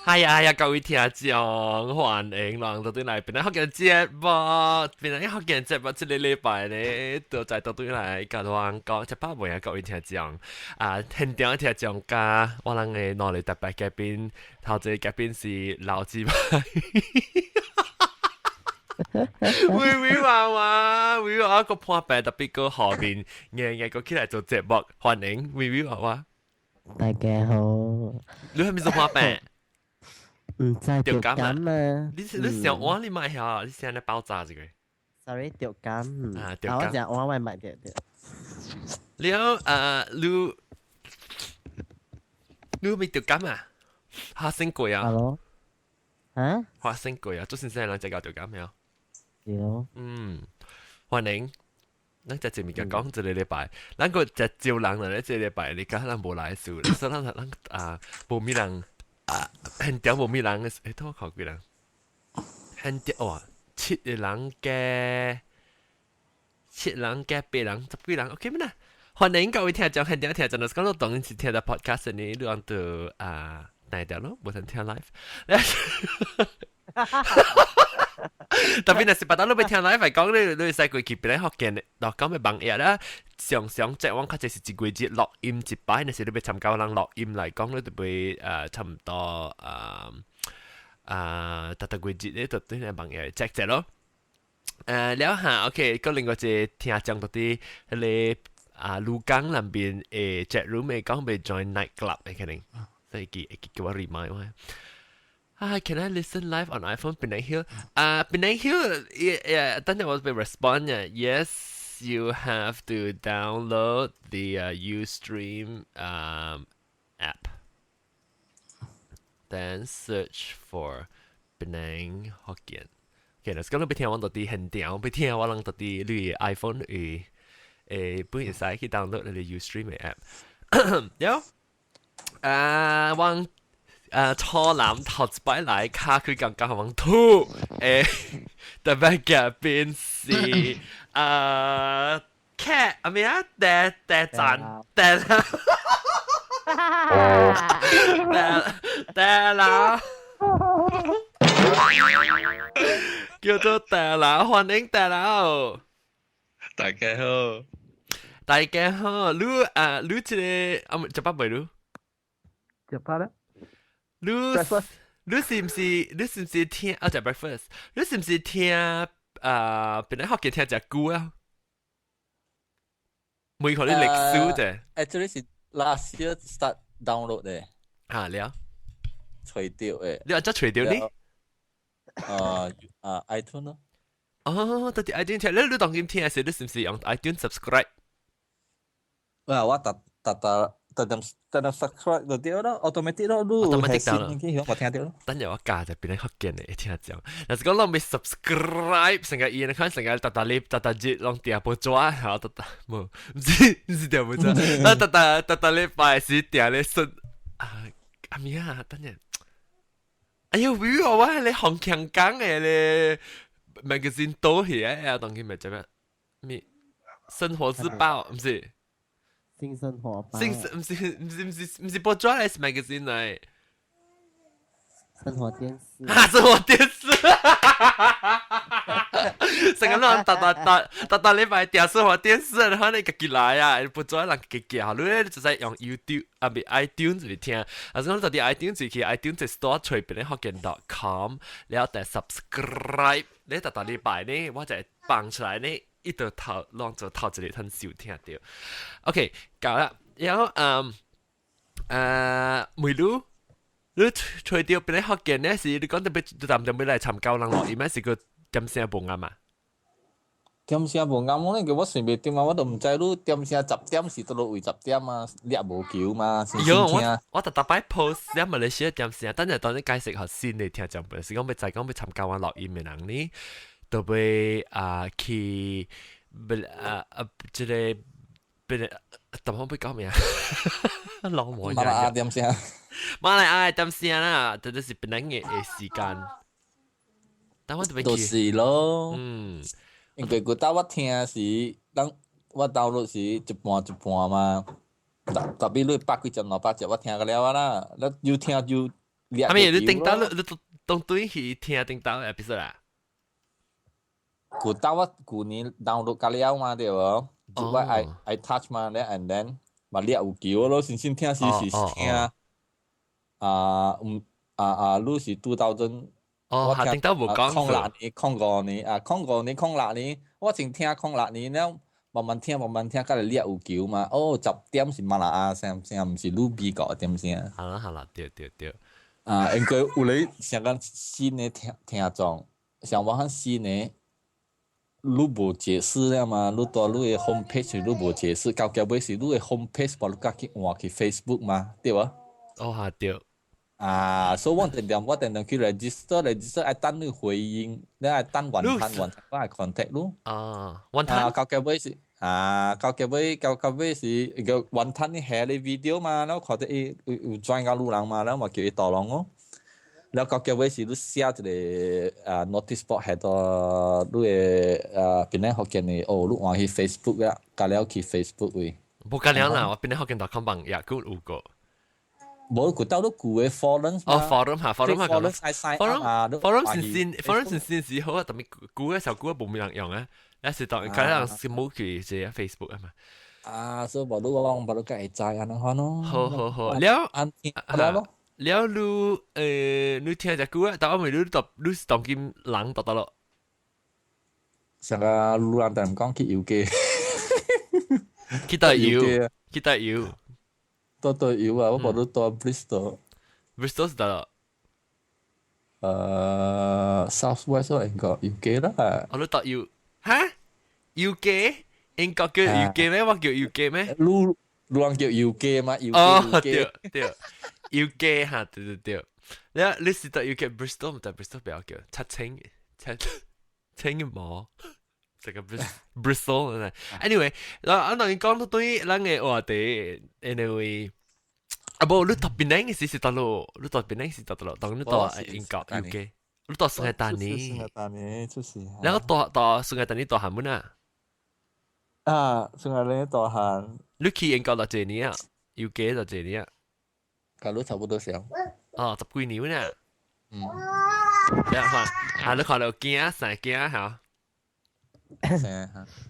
哎呀，各位聽眾，歡迎來到對嚟，邊個嘅節目，邊個嘅節目，這個禮拜咧，都在到對嚟，甲我講，一百位啊，各位聽眾，現場聽眾加我哋嘅內裏特別嘉賓，頭一個嘉賓是老子派，微娃個破病特別個後面，日個起來做節目，歡迎微娃娃，大家好，你係咪做破病？唔知掉感啊？你想我你買下，你現在爆炸這個。sorry 掉感啊，掉感。我講我買掉。了你未掉感啊？發生過啊？ hello 啊？發生過啊？做先生兩隻搞掉感沒有。歡迎。咱只前面講這個禮拜，咱個只招人咧，這個禮拜你講咱無來數，所以咱無咩人。很屌無咩人嘅，誒，等我考幾人？很屌哇，7個人嘅8人10幾人 ，OK 咩啦？歡迎各位聽眾，很屌聽眾，就是講到當然是聽到 podcast 呢，你講到哪一條咯？冇人聽 live。特別係8你聽 live 講你使過去邊咧學見，落講咪網頁啦。常即係我確實是一個月錄音一擺，那時你要參加人錄音嚟講，你就會差唔多特個月咧就對你網頁check 隻咯。了下 OK，個另外一個聽眾到啲迄個鷺江那邊誒 chat room 嘅講被 join night club 嘅可能，所以叫我 remind 我。Can I listen live on iPhone? Penang Hill? Penang Hill, yeah, I think I was to respond. Yes, you have to download the Ustream app. Then search for Penang Hokkien. Okay, let's go to Penang One 到啲很屌，被聽我諗到啲你 iPhone 本身使去 download 你 Ustream app。有往。初男頭一擺來卡佢剛剛往吐，特別嘅邊是cat 係咪啊？第站啦，叫做第啦，歡迎第啦，大家好，大家好，你這個就八倍咯，就怕啦。你是唔是聽就 breakfast？ 你是唔是聽本來學嘅聽隻歌啊？每個啲歷史啫。actually 是 last year start download 嘅，了，除掉嘅。你話真除掉你？iTunes 咯。哦，到底 iTunes 聽，你當點聽嘅時，你是唔是用 iTunes subscribe？我特 subscribe 就掉咯 ，automatic 咯，你係先已經我聽到咯。等陣我加就變咗學嘅嚟聽講，但係講我未 subscribe 成個嘢，你看成個特節攏掉不抓，然後冇，唔是掉不抓，特禮拜是掉咧順阿咪啊，等陣，哎呀，會我係你紅強講嘅咧 magazine 多嘢啊，當佢咪做咩生活日報唔是？新生活吧。唔是報紙係 magazine 嚟。生活電視。生活電視。成個人特禮拜掉生活電視，然後你自己來啊，報紙人自己好，你就係用 YouTube 啊，唔 iTunes 嚟聽。啊，所以到啲 iTunes 去 iTunes store 隨便你學見 .com， 然後就 subscribe， 你特禮拜呢，我就放出來呢。一度頭浪就頭一日很少聽到。OK， 搞啦，然後梅魯，你除掉俾你學嘅呢是你講特別淡淡俾嚟參教人落，而咩是個點聲冇啱啊？點聲無啱我呢？叫我順便點啊，我都唔知你點聲10點是到落位10點啊，你也無叫嘛，先聽。我特擺 post，你馬來西亞點聲，等陣當你解釋下先你聽就唔係，是講咪就係講咪參教人落音嘅人呢？就會去即係邊點樣俾講咩啊？老母馬來亞點聲，馬來亞點聲啦，這就是邊兩嘅時間。但我特別都是咯。因為佢我聽是，我 download 是一半嘛。特別你8幾集6、8集我聽個了啦，你越聽越掠阿咪你球叮當咯。你當對去聽叮當 episode 啊？古到我舊年 download 架了嘛對無？就我哦 I touch 嘛咧，and then 嘛掠有球咯，先聽時是聽你是2000。哦，我聽下叮當冇講數，控六年、控5年、我淨聽控6年了，慢慢聽，隔嚟掠有球嘛。哦，10點是馬來亞聲，唔是魯比個點聲。好啦，對，應該有你成個新嘅聽眾，像我很新嘅，你無解釋了嘛？你到你嘅 homepage 你無解釋，到尾是你嘅 homepage 把你加去換去 Facebook 嘛，對吧？哦下對，所以我定去 register，愛等你回應，你愛等完我愛 contact 你。雲吞，到尾是個完攤你下你 video 嘛，然後看到有轉個路人嘛，然後我叫佢導廊咯。然後到尾是你寫一個notice board 喺度，你嘅邊咧學見你你換去 Facebook 啊，加了去 Facebook 位。冇緊要啦，我邊啲學見到 combine 也佢有個。冇佢到都舊嘅 forum 哦 forum 嚇 forum 嚇咁 forum 先時好啊，特別古嘅時候古冇咩人用啊，有時當佢哋係冇佢即係 Facebook 啊嘛。所以冇都計在安尼看咯。好，了咯。了你聽只古啊，但係我未你是當今人得咯。成個路人同講去遊記，去到遊。到遊啊！我冇到 Bristol。Bristol 是得咯。South West 應該遊記啦。我都到遊嚇遊記，英國叫遊記咩？我叫遊記咩？路人叫遊記嘛？哦，對，遊記嚇，對。你是到遊記 Bristol 唔得 Bristol 比較叫七毛。這個 Bristol anyway，我當然講到對咱嘅話題 anyway，冇你到邊呢是得咯，你到邊呢是得咯，當你到英國 UK，你到聖誕呢，然後到聖誕呢到韓文啊，聖誕呢到韓，你去英國到幾年啊 ？UK 到幾年啊？跟你差不多上。10幾年呢？你看到驚嚇。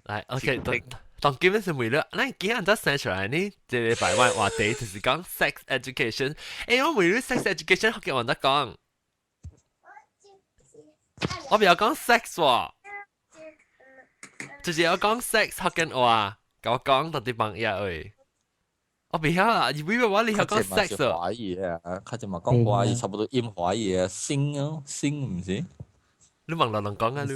嚟，OK，當今日是為了，咱今日再生出來呢，這禮拜我話題就是講 sex education。我為了 sex education 學嘅話得講，我唔要講 sex 喎，就是要講 sex 學嘅話，跟我講到啲朋友喂，我唔曉啊，以為我你要講 sex 喎。華語啊，佢就嘛講華語，差不多音華語啊，星唔是？你問老人講啊你。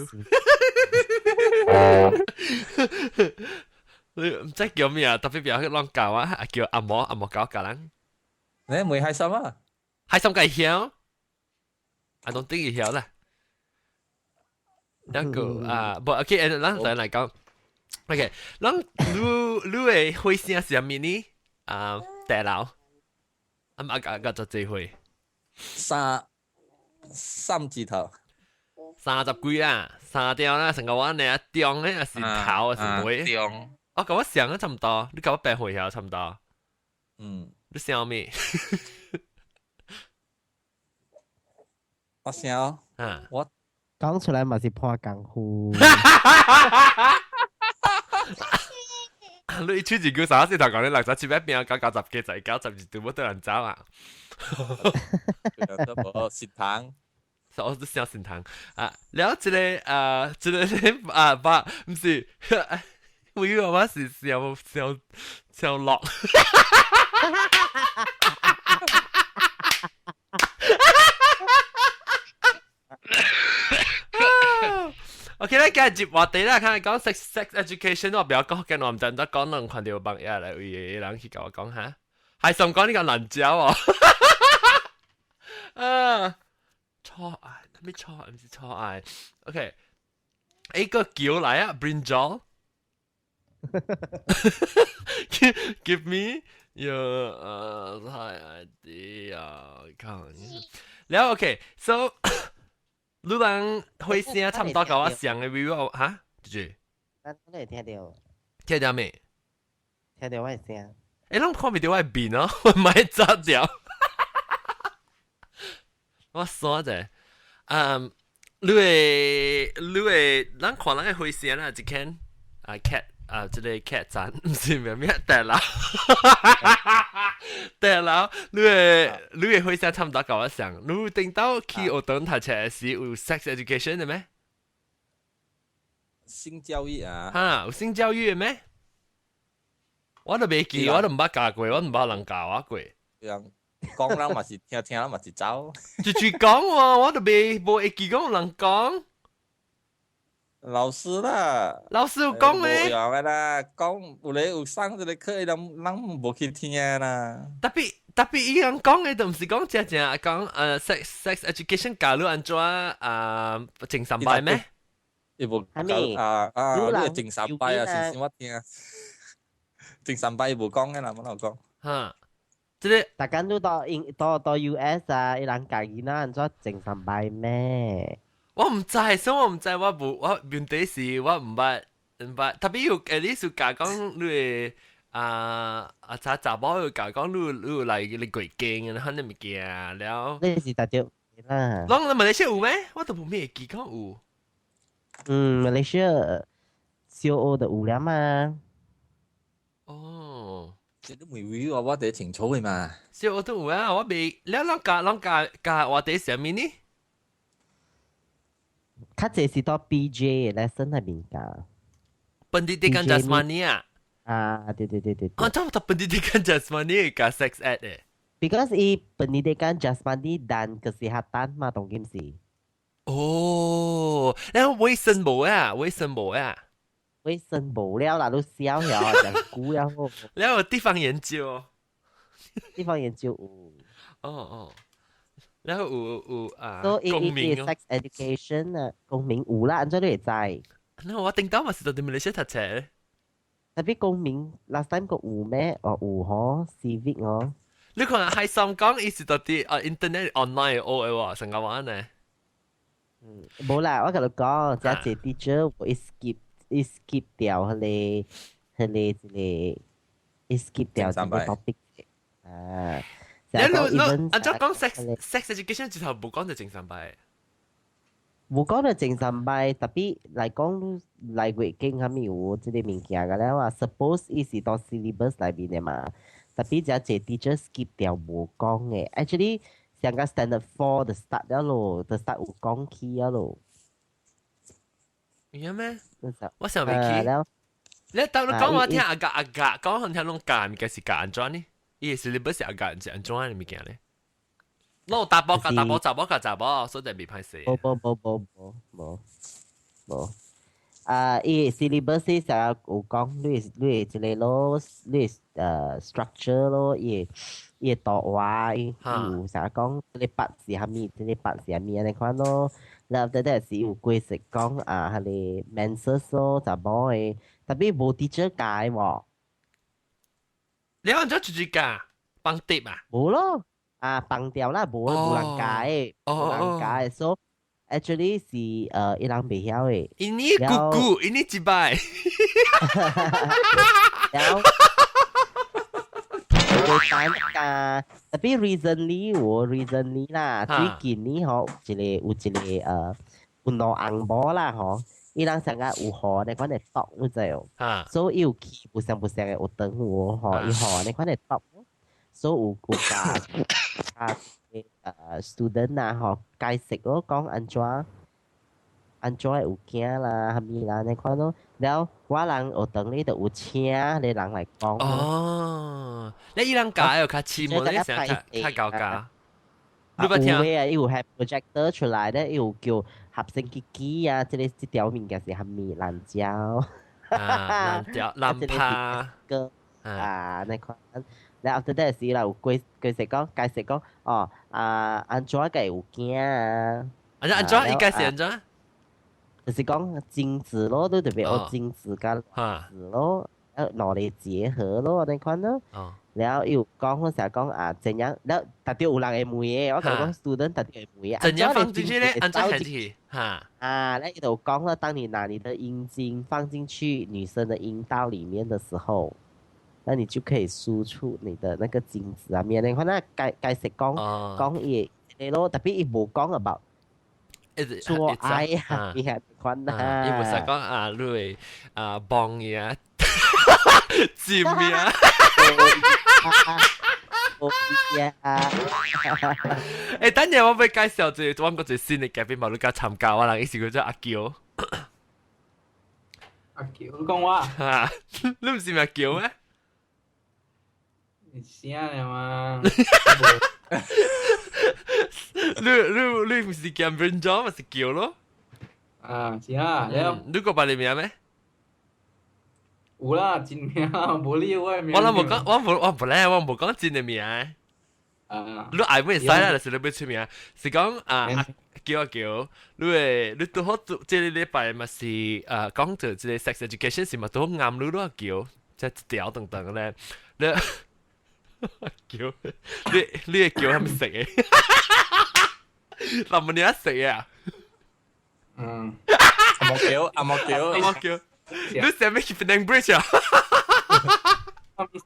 你唔知叫咩啊？特別表去亂教啊，叫阿嬷教教人。你未開心啊？開心嘅曉，I don't think 曉啦。一個不 OK，咱再來講。OK，咱你嘅會聲是咩呢？大佬，個做這會三字頭。30幾啦，3條啦，成個灣呢中呢是頭是尾。中。我跟我想啊差唔多，你跟我白會曉差唔多。你想咩？我想，我講出來嘛是破功夫。你出自句啥先頭講你六十七一變90幾就係90都冇得人走啊！都冇蝕糖。我都想先談了這個不是，我以為我是小樂。OK 咧，今日接話題啦，睇講 sex education，我比較講嘅，我唔真得講能看到幫嘢嚟，會人去跟我講下，係想講呢個難教喎。錯愛，咩錯愛？唔是錯愛。OK，一個叫嚟啊 ，brinjal。Give me your idea。看，然後 OK，so 你人會聲差唔多跟我想嘅 review 嚇，住。咱都會聽到。聽到未？聽到我嘅聲。誒，咱看唔到我邊咯，我唔係炸掉。我耍者，你咱看咱嘅回声啦，一間cat 即個 cat 站，唔是咩大佬，大佬，你嘅回聲差唔多跟我想，你頂到去學堂讀冊時有 sex education 嘅咩？性教育啊，哈，有性教育嘅咩？我都未記，我都唔捌教過，我唔捌人教我過。人講啦嘛是聽聽啦嘛是走。住講喎，我都冇會記講人講。老師啦，老師有講咩？冇用嘅啦，講有咧有上這個課，人冇去聽啦。特別伊人講嘅，就唔是講正講sex education 教你安怎正三拜咩？伊無係咪你係正三拜啊，是我聽啊。正三拜無講嘅啦，冇講。哈，即係大家都到US 啊，伊人教囡仔安怎正三拜咩？我唔知，所以我唔知，我面對時我唔捌，特別有你是教講你查某有教講你嚟你鬼驚啊，你物件了。你是大隻啦。攏馬來西亞有咩？我都冇咩記講有。馬來西亞小學就有了嘛。哦，即都未會話我哋清楚嘅嘛。小學都有啊，我未，你教我哋上面呢？較濟是到 BJ 嘅 lesson 係邊教Pendidikan jasmani啊？對。差唔多pendidikan jasmani 加 sex ed 嘅。Because 伊 pendidikan jasmani dan kesihatan 嘛，當件事。哦，然後衛生部啊，衛生部啊。衛生無了啦，都笑了，講古了好。然後地方研究。地方研究有。哦。然後有So 公民 sex education 啊，公民有啦，安怎你會知？那我頂到嘛是到啲馬來西亞讀冊。特別公民 last time 個有咩？哦有嗬 ，civic 哦。你看係上講伊是到啲internet online 學嘅喎，成個玩呢？冇啦，我同你講，只係 teacher 會 skip 掉佢skip 掉呢個 topic 啊。你按照講 sex education 之後冇講到正常bài。冇講到正常bài，特別嚟講嚟月經係咪有即個物件㗎咧？話 suppose 伊是到 syllabus 裏邊嘅嘛，特別只係 teacher skip 掉冇講嘅。Actually 成個 standard 4就 start 咗咯，就 start 有講起咗咯。有咩？我想未起。你當你講我聽阿講我聽攏教嘅是教安怎呢？伊是你不是教是安怎嘅物件咧？攞大波教大波，雜波教雜波，所以就未歹勢。冇。伊 syllabus 成日有講，你即個咯，你structure 咯，伊圖畫，伊有成日講，你筆是蝦米，你筆是蝦米，你看咯。然後係是有規則講係你 menses 咯，雜波嘅，特別冇 teacher 教喎。你按咗住教幫碟啊？冇咯，放掉啦，冇人教，冇人教，所以 actually 是伊人未曉嘅。伊呢姑姑，伊呢幾擺？然後特別 recently 啦，最近呢嗬，有一個有兩紅波啦嗬。伊人成日有學，你講嚟讀，你知哦。所以有去不上嘅有等有學，伊學你講嚟讀，所以有student 啊學解釋咯，講安怎有驚啦，係咪啦？你看咯，然後我人學等你就有請你人嚟講。哦，你伊人教又較似冇，你成日較教教。你不聽？有係 projector 出來咧，有叫合成機器啊，即條物件是蝦米藍膠。藍帕。你看，然後after that 時啦，有解釋講，哦，安怎個有驚啊？安怎？伊解釋安怎？就是講精子咯，都特別學精子跟子咯，攞嚟結合咯，你看咯。然後又講嗰時候講怎樣，然後特別有人會問嘅，我同講 student 特別會問嘅。怎樣放進去咧？安怎進去？那就講了，當你拿你的陰莖放進去女生的陰道裡面的時候，那你就可以輸出你的那個精子啊面。你看那解釋講嘢。你咯，特別伊無講 about 做愛啊，伊係款啊，伊無實講啊，你會啊幫嘢，佔嘢。誒，等陣我俾介紹住揾個最新嘅嘉賓，冇你家參加，我人意思佢做阿嬌。阿橋你講話，嚇，你唔是咪阿嬌咩？你聲嚟嘛？你唔是叫 Brinjol 咪是叫咯？啊，是啊，了，你個把你名咩？有啦，真名，無你我嘅名。我冇講，我冇講真嘅名。啊，你嗌咩使啦？就是你要出名，是講啊叫啊叫，你都好即係禮拜咪是講到即係 sex education 是咪都好啱你都叫，即係條等等咧，你叫你嘅叫係咪食嘅？林文你一食啊？嗯，阿莫叫，你成咩 keeping bridge 啊？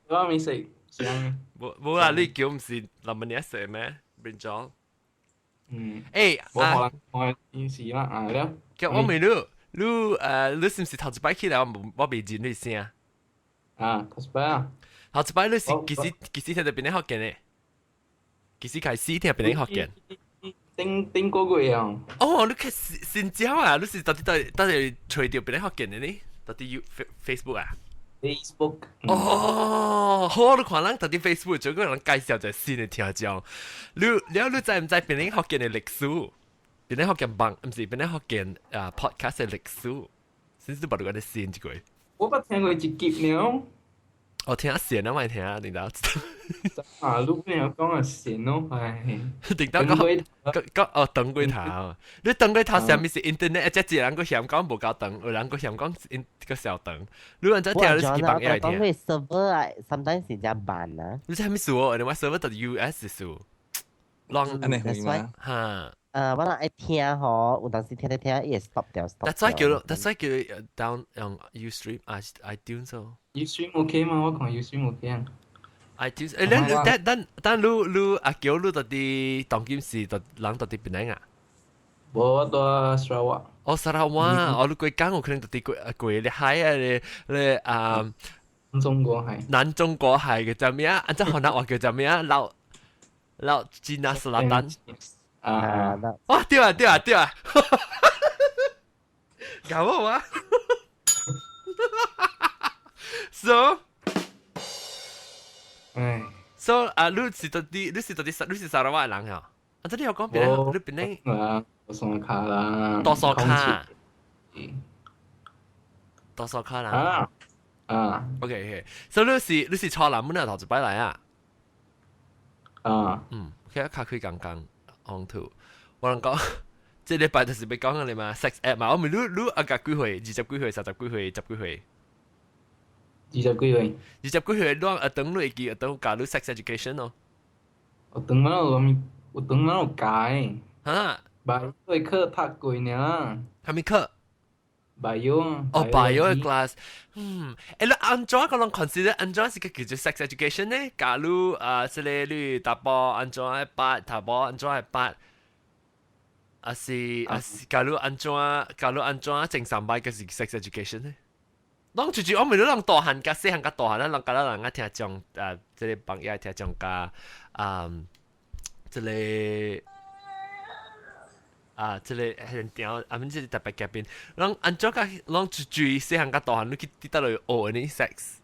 我未食，聲。冇啦，你叫唔是林文你一食咩 ？Brinjol。嗯，誒冇可能我電視啦，啊了。其實我未你是唔是頭一擺起來我未見你先啊？啊，頭擺啊，頭一擺你是幾時聽到邊啲學嘅呢？幾時開始聽邊啲學嘅？頂個月啊。哦，你先招啊！你是到底除掉邊啲學嘅呢？到底 Facebook 啊？ Facebook。哦，好，你看人到底 Facebook 做個人介紹就新嘅聽眾。你知唔知邊啲學嘅歷史？邊啲學嘅網唔是邊啲學嘅podcast 嘅歷史？先至把你講啲先一句。我捌聽過一集了。我聽下線啊，我聽下，領導。啊，你邊有講啊線咯，唉。領導講哦，等過頭。你等過頭上面是 internet，即係人個嫌講無夠等，有人個嫌講個小等。你人真聽你自己幫嘢聽。講佢 server 啊，sometimes 是真慢啊。你知係咩事喎？你話 server 到 US 事。long 安尼會嗎？嚇。我愛聽吼，有當時聽伊會 stop 掉 stop。That's why 叫 down on Ustream iTunes 咯。Ustream OK 嘛？我講 Ustream OK 啊。iTunes 誒，但你阿叫你到底當今時到人到底邊樣啊？我到 Sarawak。哦，Sarawak，我你過江我可能到底過你海啊你中國係。南中國係嘅就咩啊？按照河南話叫做咩啊？老吉納斯拉丹。啊，哇！對啊！搞我啊！So，唉啊，你是到底沙拉瓦人啊？啊，這裡有講別人，你邊呢？啊，多數卡啦。多數卡。多數卡啦。啊。OK，所以你是初男，你頭一擺來啊？啊。其實卡開剛。on to， 我能講，即係禮拜就是要講嘅你嘛 ，sex app 嘛，我咪你阿甲幾歲，20幾歲，30幾歲，10幾歲，20幾歲，20幾歲，你阿等你會記，阿等教你 sex education 咯。我等我解。嚇？bio 嘅課讀過呢。係咪課 ？bio。哦 ，bio 嘅 class，誒，你安怎個人 consider 安怎是個叫做 sex education 呢？假如即係你打波安怎係八，打波安怎係八，假如安怎正常擺嘅是 sex education 呢？當住我咪都人大漢甲細漢甲大漢，人甲人聽種即係幫嘢聽種甲即係。即係係點啊？唔知特別嘅邊，讓安怎個讓注意細漢甲大漢，你去啲得嚟學呢 sex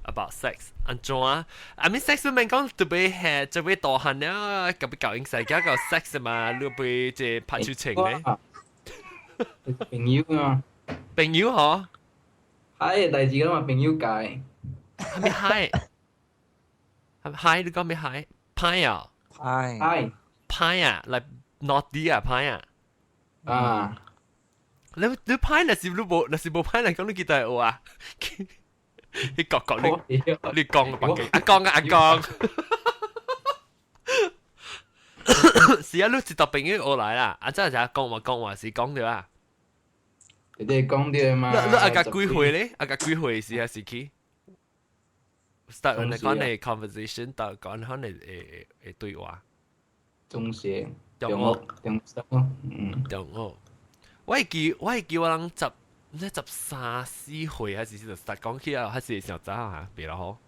about sex 安怎啊？I mean sex 唔係講特別係特別大漢咧，特別教英世界個 sex 嘛，你會即係拍出情咧。朋友啊。朋友嗬？嗨嘅代志㗎嘛，朋友解。係咪嗨？係嗨？你講咩嗨？派啊？派啊？嚟 naughty 啊？派啊？啊！你派那是冇派嚟講，你記得係我啊？你講你講阿講，是啊！你一到朋友我來啦，真係講話是講咗啊！你哋講啲嘛？你阿個幾歲咧？阿個幾歲時啊時期 ？start 我哋講你 conversation，到講可能誒對話。中學。中學，中三咯，嗯，中學。我係記我人唔知13、4歲還是就實講起啊，還是上早嚇，別啦好。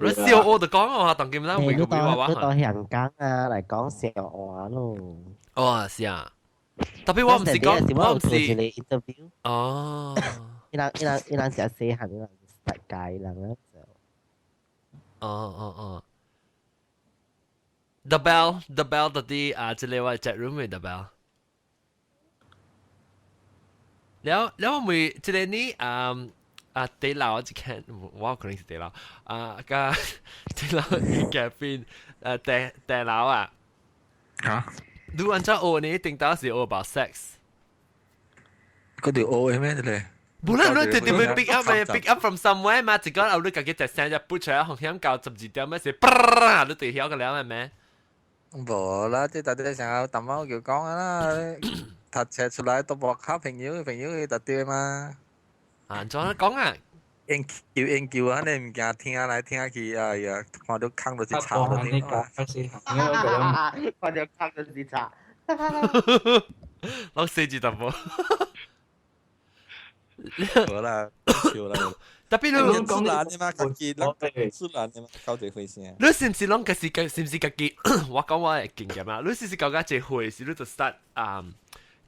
你小我就講我當今啦，每個每娃娃到香港啊嚟講小話咯。哦，是啊。特別我唔是講，我唔是。interview。哦。伊人成日死行，伊人世界人咧就。哦。The bell 嗰啲啊，即係話 chat room 嘅 the bell。แล้วมี即係นี่地牢一間，我可能是地牢個地牢嘅咖啡地牢啊。嚇？你按照我呢，定到是 all about sex。嗰條 O 係咩嚟？無啦，你直接咪 pick up from somewhere 嘛？一個後你自己就聲就撥出來，紅響教12點咩事，你對曉個了係咩？無啦，即係大啲成日揼貓叫講啦，讀冊出來都博下朋友去特啲嘛。怎樣講啊？研究啊，你唔驚聽嚟聽去，哎呀，看到坑到只茶嗰啲嘛。看到坑到只茶。攞4字答冇。好啦，笑啦。特別你講難嘅嘛，自己諗出難嘅嘛，搞這回事。你是唔是諗是唔是自己？我講我嘅經驗啦，你是搞個這回事，你就 start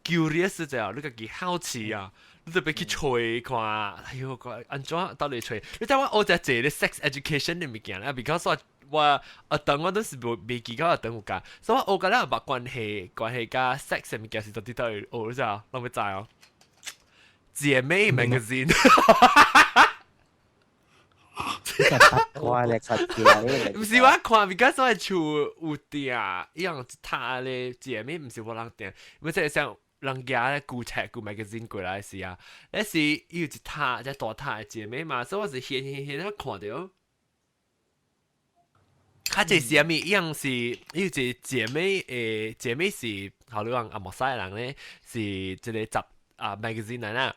curious 就係你自己好奇啊，你就俾佢吹看，哎呦個安怎到底吹？你睇我就係啲 sex education 嘅物件啦 ，because 我等我都是未記過等我㗎，所以我覺得把關係加 sex 嘅物件是到底都學咗，我咪知哦。姐妹 magazine。我咧看起來，唔是我看，because 我係厝有店，一樣他咧姐妹唔是我人店，因為即係像人家咧舊冊舊 magazine 過來時啊，那是有一他即大他嘅姐妹嘛，所以我是現看到。佢這是咩？一樣是有一姐妹姐妹是後來講阿莫西人咧，是即個集magazine 嚟啦。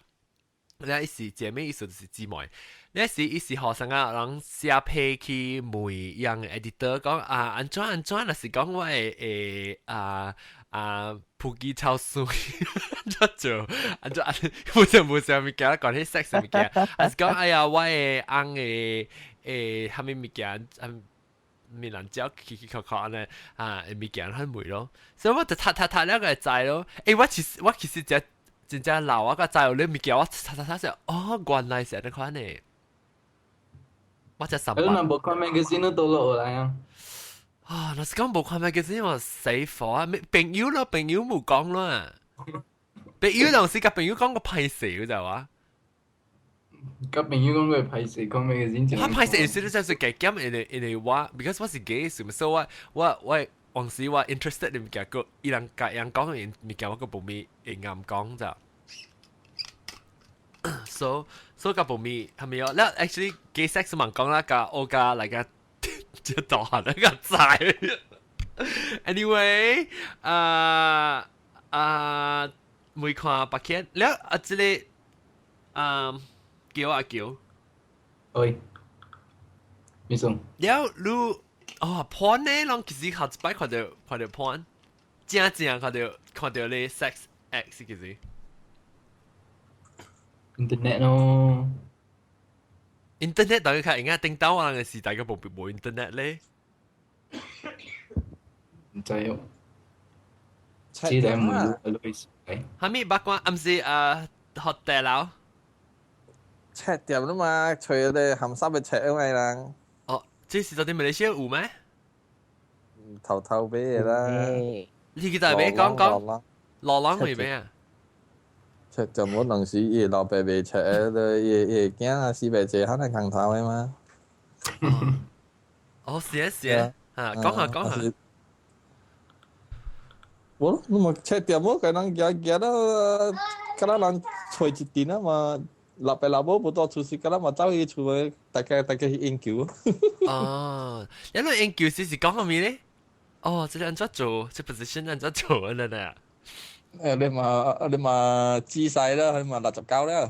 那是姐妹，意思就是姊妹。那是一時學生啊，人寫批去每樣 editor 講安怎，那是講我誒普吉超水，安怎冇上物件，講起 sex 物件，還是講哎呀我誒翁誒蝦米物件面人招奇靠靠呢物件很美咯，所以我就睇了個知咯。我其實真正老我個知道你物件我查就原來是咁款嘅。我就十萬。你冇看 magazine 都落嚟啊！若是講冇看 magazine 我死火啊！朋友冇講啦。朋友當時甲朋友講個歹勢就話。甲朋友講個歹勢，看 magazine 就。我歹勢意思就是計減因為我 because 我是 gay，所以我往時我 interested 嘅物件個，伊人講嘅物件我個冇咪會啱講咋。so 個部面係咪有？嗱 actually gay sex 問講啦，個我個嚟個即係當下一個仔。anyway 每看白片，แล้ว即係叫。喂，咩餸？แล้วรู้porn 呢？攏其實好一擺看到 porn，正看到你 sex act 其實。internet 咯 internet 等於睇而家叮當我嘅時代嘅冇 internet 咧，唔知喎，只係冇類似。係咪八卦？唔是學地佬。赤點啦嘛，除咗啲鹹濕嘅赤啊嘛啦。哦，這是到底馬來西亞有咩？頭俾嘢啦。你記得未講羅朗係咩啊？赤就冇能時嘢老白白赤嘅，嘢驚啊！四白隻可能扛頭嘅嘛。哦，是講下。我咪赤點冇可能夾到，嗰人吹一點啊嘛。老爸老母不多出事，咁嘛走去厝誒，大家去研究。哦，因為研究是講下面咧。哦，這樣做，這 position 樣做啊啦。你嘛姿勢啦，佢嘛69啦。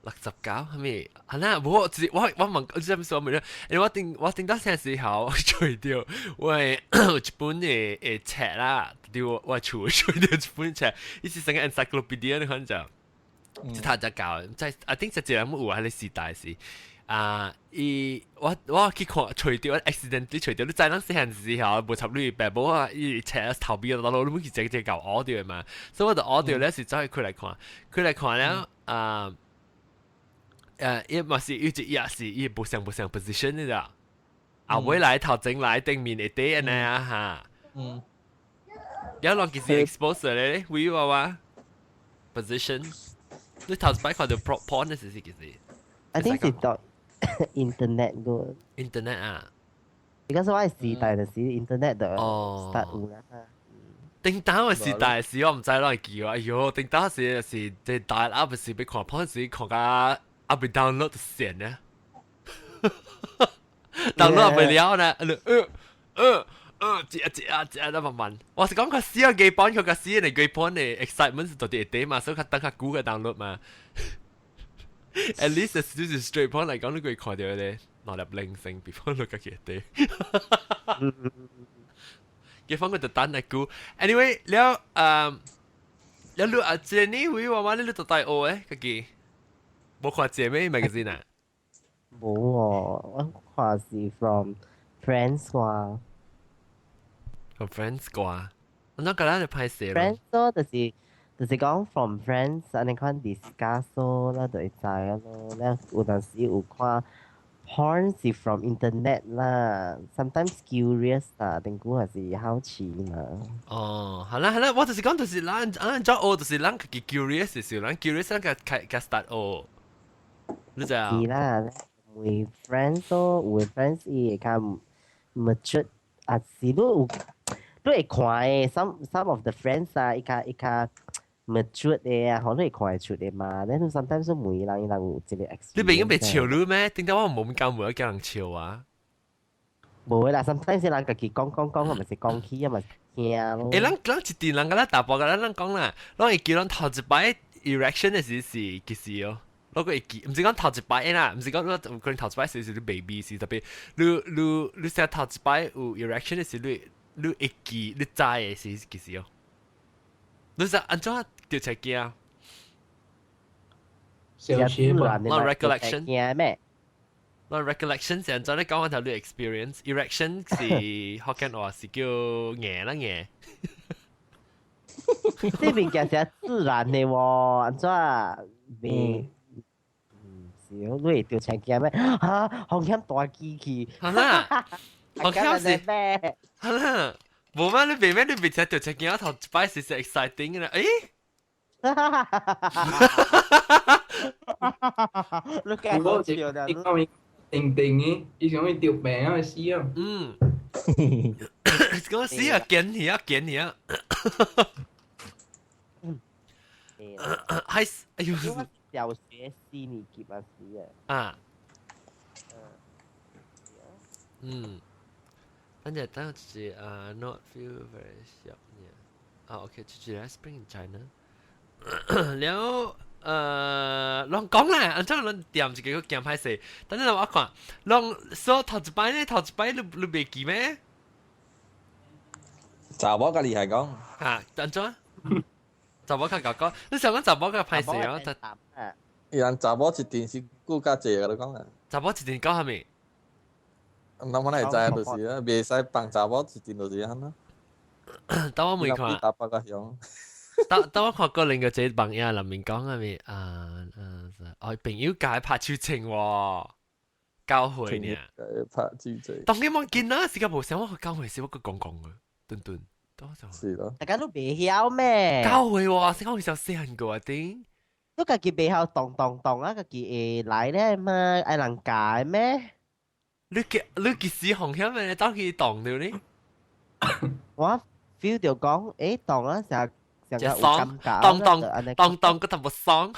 69係咪？係啦，我問我知唔知我問咗？因為我定到嗰陣時候，除掉我係一本嘅冊啦，掉我除掉一本冊，意思成個 encyclopedia 你可能就睇就教，即係I think 實際有冇喺你時代時。我去看，除掉 accidentally 除掉你在咱細漢時候無插你爸母啊，伊斜頭邊嗰度，你唔係直教我掉嘛，所以我就我掉咧是走去佢嚟看咧伊嘛是有一也是伊不相 position 你知啊，未來頭前來頂面會啲安尼啊哈，有兩件事 expose 咧，會話話 position，你頭擺看到 porn 嘅事件事。I think 是到 internet 個 internet 啊。because 我係時代就時 internet 就哦 start 有啦。叮當嘅時代時，我唔知攞嚟叫哎呦，叮當時即係大 up 時俾看 porn 時看個 up download 線咧，download 唔了呢，一慢慢。我是講佢試個基本，佢個試嚟基本嘅 excitement 到底係嘛，所以佢等佢估嘅 download 嘛。At least 少少 straight point 嚟講，你可以看到咧，攞入靈性，before 你個嘅啲。嘅方佢就等嚟估。Anyway，แล้วแล้วลูกอาเจนี่วิว่าว่า你做大學嘅，嗰個冇看姐妹 magazine 啊？冇喎，我看是 from friends 啩。同 friends 啩，我諗嗰陣就拍攝咯。 friends 咯，就是講 from friends，安尼看 discuss 咯，咱就會知咯。咱有陣時有看 porn 是 from internet 啦，sometimes curious 啦，定估還是好奇嘛。哦，係啦，我就是講就是咱做學就是咱自己 curious 嘅時候，咱 curious 咱個 start 學，你知啊？是啦，為 friends 咯，為 friends 伊會較 mature，啊是你會看誒，some of the friends 啊，伊較 mature 嘅啊，可能會看會出嘅嘛。但係 sometimes 每人有一個 experience。你邊被笑你咩？點解我冇咁教冇叫人笑啊？冇啦，sometimes 人家己講，係咪是講起，係咪聽咯？咱一定人個大波個咱講啦，咱會叫咱頭一擺 erection 嘅時是幾時哦？攞個會記，唔是講頭一擺啦，唔是講你可能頭一擺時是你 baby 是特別，你成頭一擺有 erection 嘅時你會記，你知嘅是幾時哦？你實安怎調出嚟啊？小學吧，我 recollection 驚咩？我 recollection 是安怎你講完頭你 experience erection 是福建話是叫硬啦硬。呢邊其實自然嘅喎，安怎未？少你會調出驚咩？嚇，紅險大機器。係啦，我險是咩？係啦。冇咩？你俾咩？你俾隻條隻見我頭一擺是 exciting 嘅啦，誒？你幾好笑啊！你講定嘅，以前會掉病啊死啊。嗯，嗰時啊，見你啊，係，哎呦，小學四年級啊時啊。啊，等陣就是not feel very sharp เนี่ยOK 就是 spring in China แล้วลอง講啦，อันนั้นเราเตรียม自己個鏡拍攝，等陣我看，ลอง說頭一擺你未記咩？查某較厲害講，安怎？查某較搞講，你想講查某較拍攝啊？人查某一定是顧較濟個，你講啊。查某一定講係咪？那我嚟知就是啦，袂使幫查某一定就是安啦。等我未看。搭八個樣。等我看過另一個朋友裡面講係咪我朋友介拍手情喎，教會呢。拍手情。當你冇見啦，時間冇想我去教會時我個講嘅，頓多就。是咯。大家都未曉咩？教會喎，時間會想死人個頂。都家己未曉動啊，家己會來咧嘛，愛人教咩？你幾時紅響咩？當佢動了呢？我 feel 到講，誒動啊，成隻爽，當個頭冇爽。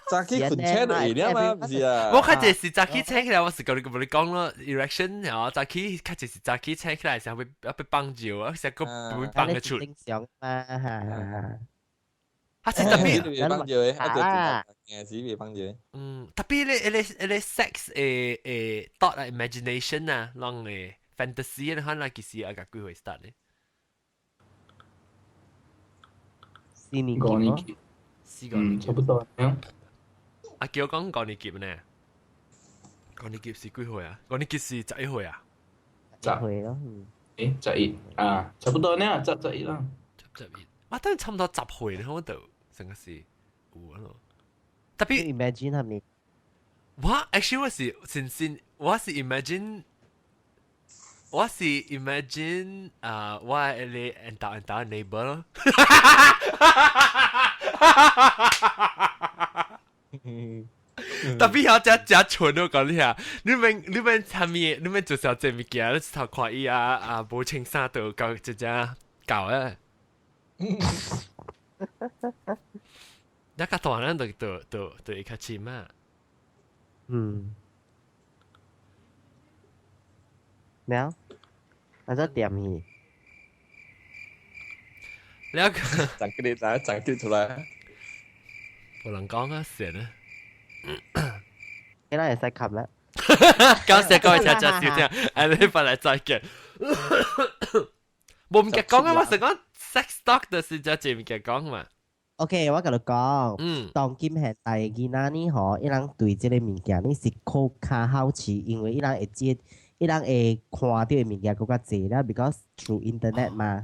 早起訓車嚟咧嘛，唔是啊？我看這是早起車起來，我是跟你講咯 ，erection 然後早起，看這是早起車起來，時候被綁住啊，成個會綁得出。正常嘛，啊，是特別，你未幫住嘅，一對電視未幫住。特別你 sex thought 啊 imagination 啊，讓你 fantasy 你看那其實agak 幾回 start 咧，四年級咯，差不多樣。啊叫我講5年級呢，5年級是幾歲啊？5年級是11歲啊10歲咯，11啊，差不多呢，11啦。11，我等差唔多10歲咧，我就成個是有咯。特別 imagine 係咪？我 actually 我是 imagine 我你 entah neighbor 咯。特別有只蠢我講你啊，你們參與，你們就是要這物件，你頭看伊無穿衫就搞一只搞啊。一個大人就會較深嘛。แล้วอาจจะเตรียมฮีแล้วก็賺佢出來。冇人講啊，成啊。แค่นั้นใส่ขับแล้ว 感謝各位聽眾收聽，你翻嚟再見。冇唔記講啊，我成講 sex talk 就是就係唔記講嘛。OK 我跟你講當今現代囡仔呢嗬伊人對這個物件呢是較好奇因為伊人會看到的物件更加濟啦 because through internet 嘛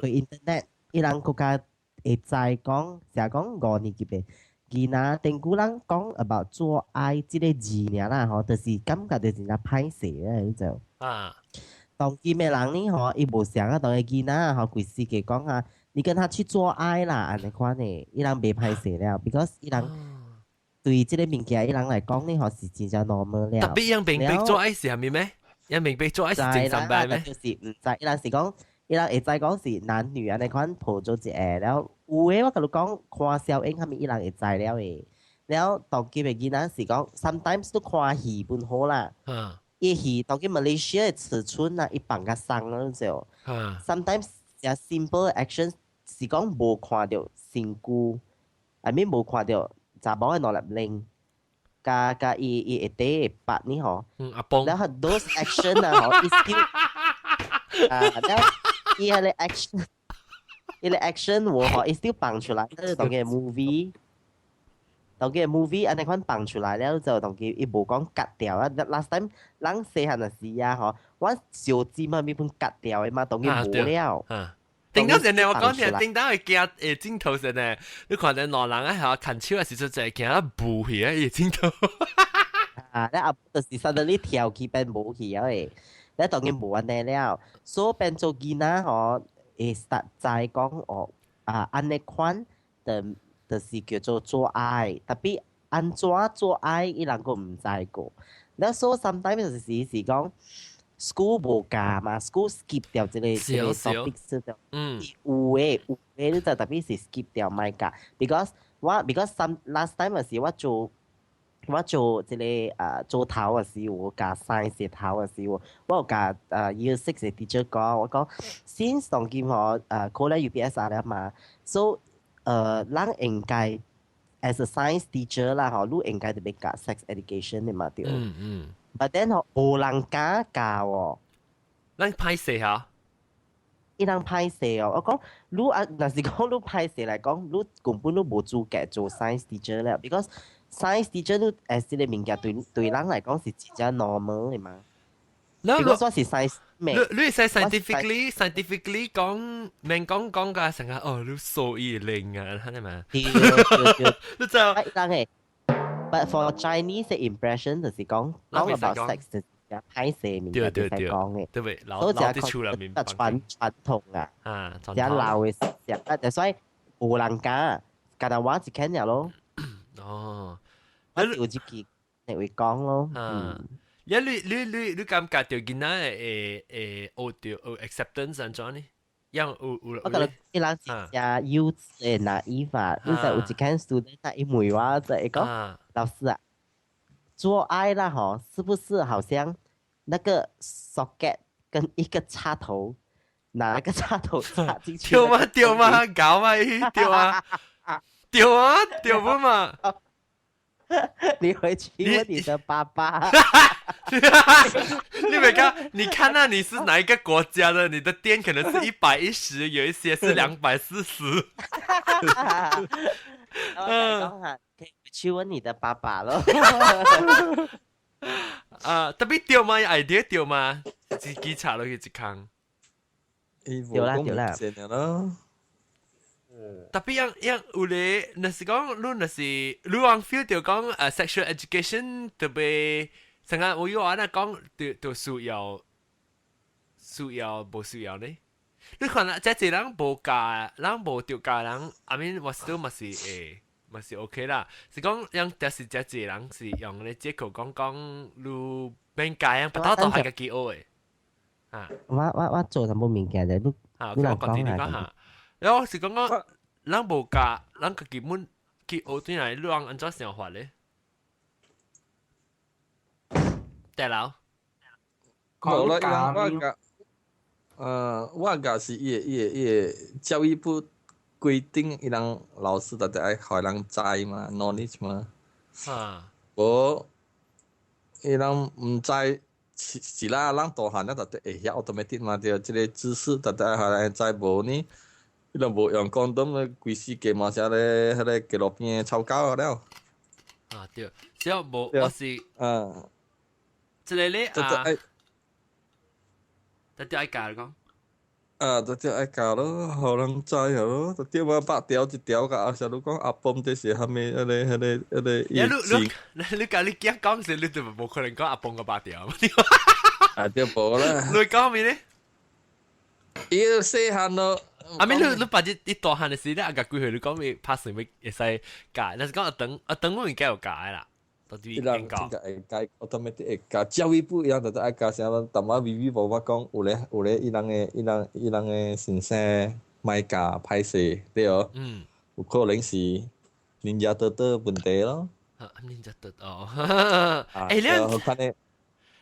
對 internet 伊人更加會知講成日講5年級嘅囡仔定古人講 about 做愛這個字爾啦嗬就是感覺就是真歹勢啊你就當今嘅人呢嗬伊無想啊當個囡仔嗬規世界講啊你跟他去做愛啦，安尼款呢，伊人袂歹勢了 ，because 伊人對即個物件，伊人來講呢，係是真正 normal 了。特別人明白做愛是係咪咩？人明白做愛是正常版咩？就是唔知，伊人是講，伊人會知講是男女安尼款抱做一下，然後有誒我甲你講看小影，係咪伊人會知了誒？然後當今嘅囡仔是講 ，sometimes 都看戲本好啦。伊戲當今 Malaysia 嘅尺寸啊，伊放較鬆咯就。sometimes 只 simple action。是講無看到身軀，I mean 無看到查某嘅努力令，加伊會底會拔呢嗬，然後 those action 啊嗬，伊 still 然後伊係個 action 我嗬，伊 still 放出來，當嘅 movie，安尼款放出來了就當佢伊無講 cut 掉啊 ，last time 人細漢嘅時啊嗬，我手指嘛咪本 cut 掉嘅嘛，當佢無了。頂到陣呢，我講嘅頂到係鏡鏡頭上呢，你看到老人啊，係近超嘅時陣就係見到補起啊，鏡頭。你阿就是 suddenly 跳起變冇起啊誒，你當然冇安尼了，所以變做囡仔嗬，會實在講哦安尼款就是叫做愛，特別安怎做愛，伊人個唔知個，แล้ว所以 sometimes 就是講。school 無教嘛 ，school skip 掉這個 topic 掉，有誒你就特別是 skip 掉唔教 ，because some last time 嘅時我做這個做頭嘅時，我教 science 嘅頭嘅時，我有教year 6嘅 teacher 講，我講 since 當今我考咧 UPSR 啦嘛 ，so 人應該 as a science teacher 啦，嗬，你應該特別教 sex education 嘅嘛，對。But then 無人敢教喎，咱歹勢嚇，伊人歹勢哦。我講你若是講你歹勢來講，你根本都無資格做 science teacher 了 ，because science teacher 你誒呢個物件對人來講是真正 normal 嘅嘛。because 我是 science 咩？你係 scientifically 講，明講㗎成日哦，你數一零啊，係咪？對，你就人誒。But for Chinese 嘅 impression 就是講 about sex 就是歹勢物件就係講嘅，對唔老啲處啦面傳統啊，只老嘅時，所以無人教，加拿話就聽咗咯。哦，我有自己你會講咯。你感覺到囡仔有 acceptance 安怎呢？我覺得伊人是真幼稚嘅 naive 啊，你就有一間 student 他一問我就會講，老師啊，做愛啦嗬，是不是好像那個 socket 跟一個插頭拿个插头插进去。丢吗？丢吗？搞吗？丢啊！丢啊！丢不嘛？你回去问你的爸爸。你没看？你看那你是哪一个国家的？你的电可能是110，有一些是240。可以去问你的爸爸咯。特别丢吗？idea 丢吗？自己查落去一坑。丢啦丢啦。特别yang有咧，那是讲，那是你往 feel 就讲sexual education 特别，成日我有話咧講，就需要無需要呢？你看啊，即係人無教，人無調教人，I mean 我都嘛是嘛是 OK 啦。是講樣，但是即係人是用咧借口講，你免教人，不到都係個幾好誒。啊，我做什麼物件啫？你我講下，然後是講人無教，人個基本去學點嚟，你人安怎想法咧？對啦。冇啦，我教是伊教育部规定，伊人老师特爱互人知嘛 ，knowledge 嘛。无伊人唔知是啦，人大汉咧特会晓 automatic 嘛，对，即个知識特愛互人知無呢？伊人無用 condom 咧，規世界嘛是咧，迄個紀錄片臭狗了。對，只要無我是即個咧特別愛教講。特別愛教咯，互人知咯，特別我8條一條個阿想你講阿崩這是蝦米？迄你教你驚講時，你就冇可能講阿崩個8條。對無啦。你講咩咧？伊細漢咯。你把你大漢嘅時咧，阿個幾歲你講咪拍成咪會使教，但是講阿等我應該有教啦。伊人真係會教 automatic 會教，教育部一樣就愛教啥物，淡仔微微無我講有咧伊人嘅先生賣教歹勢對哦。有可能是人家得問題咯。人家得哦。你看呢？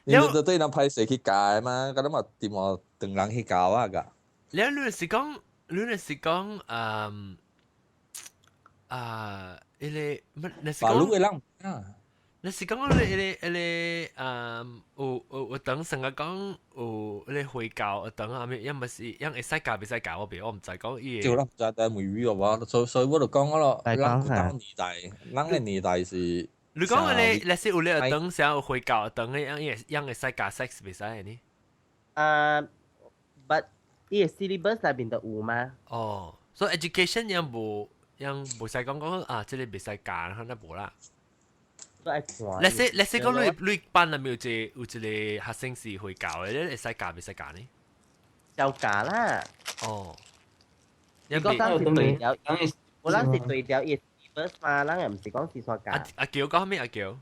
人家得人歹勢去教嘛，咁嘛點話等人去教啊個？你是講你是講路嘅人啊。你是講有等成日講有你會教，有等啊咩？因為是因會使教別使教我別，我唔知講伊。就唔知但係微微話，所以我就講咯，人嘅年代是。你講你是有你等想有會教，等樣會使教 sex 別使呢？But 伊個 syllabus 裏邊就有嘛？哦，所以 education 樣無使講啊，即係別使教，可能無啦。let's say 講你班入面有一個學生是會教嘅，你會使教別使教呢？就教啦。哦。如果當時對調，我當時對調伊 syllabus 嘛，咱又唔是講是說教。阿橋講咩？阿橋？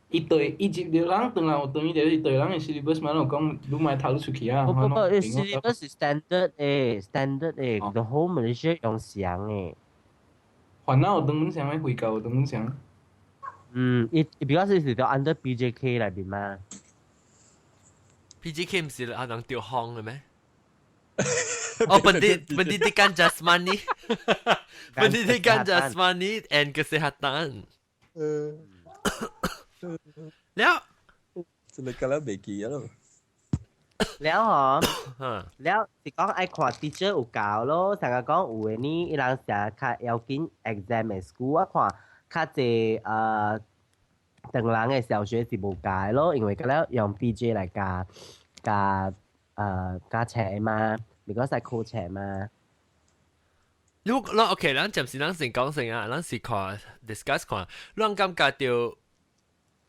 伊一條人當然有當伊條伊對人嘅 syllabus 嘛，我講你賣頭出去啊。不，syllabus 是 standard 誒 ，the whole Malaysia 用上誒。煩惱有當本上嘅會教有當本上。it because it's under PJK 裏邊嘛。PJK 唔是阿人吊行嘅咩？哦，本地kan jasmani， 本地kan jasmani and kesehatan。แล้ว真係咁樣未記咯。แล้วแล้ว是講愛看 teacher 有教咯，成日講有嘅呢，伊人成日較要緊 exam 嘅 school， 我看較濟等人嘅小學是無教咯，因為佢咧用 PJ 嚟教冊嘛，because 係考冊嘛。如果咱 OK，咱暫時咱先講先啊，咱是看 discuss 看，咱感覺到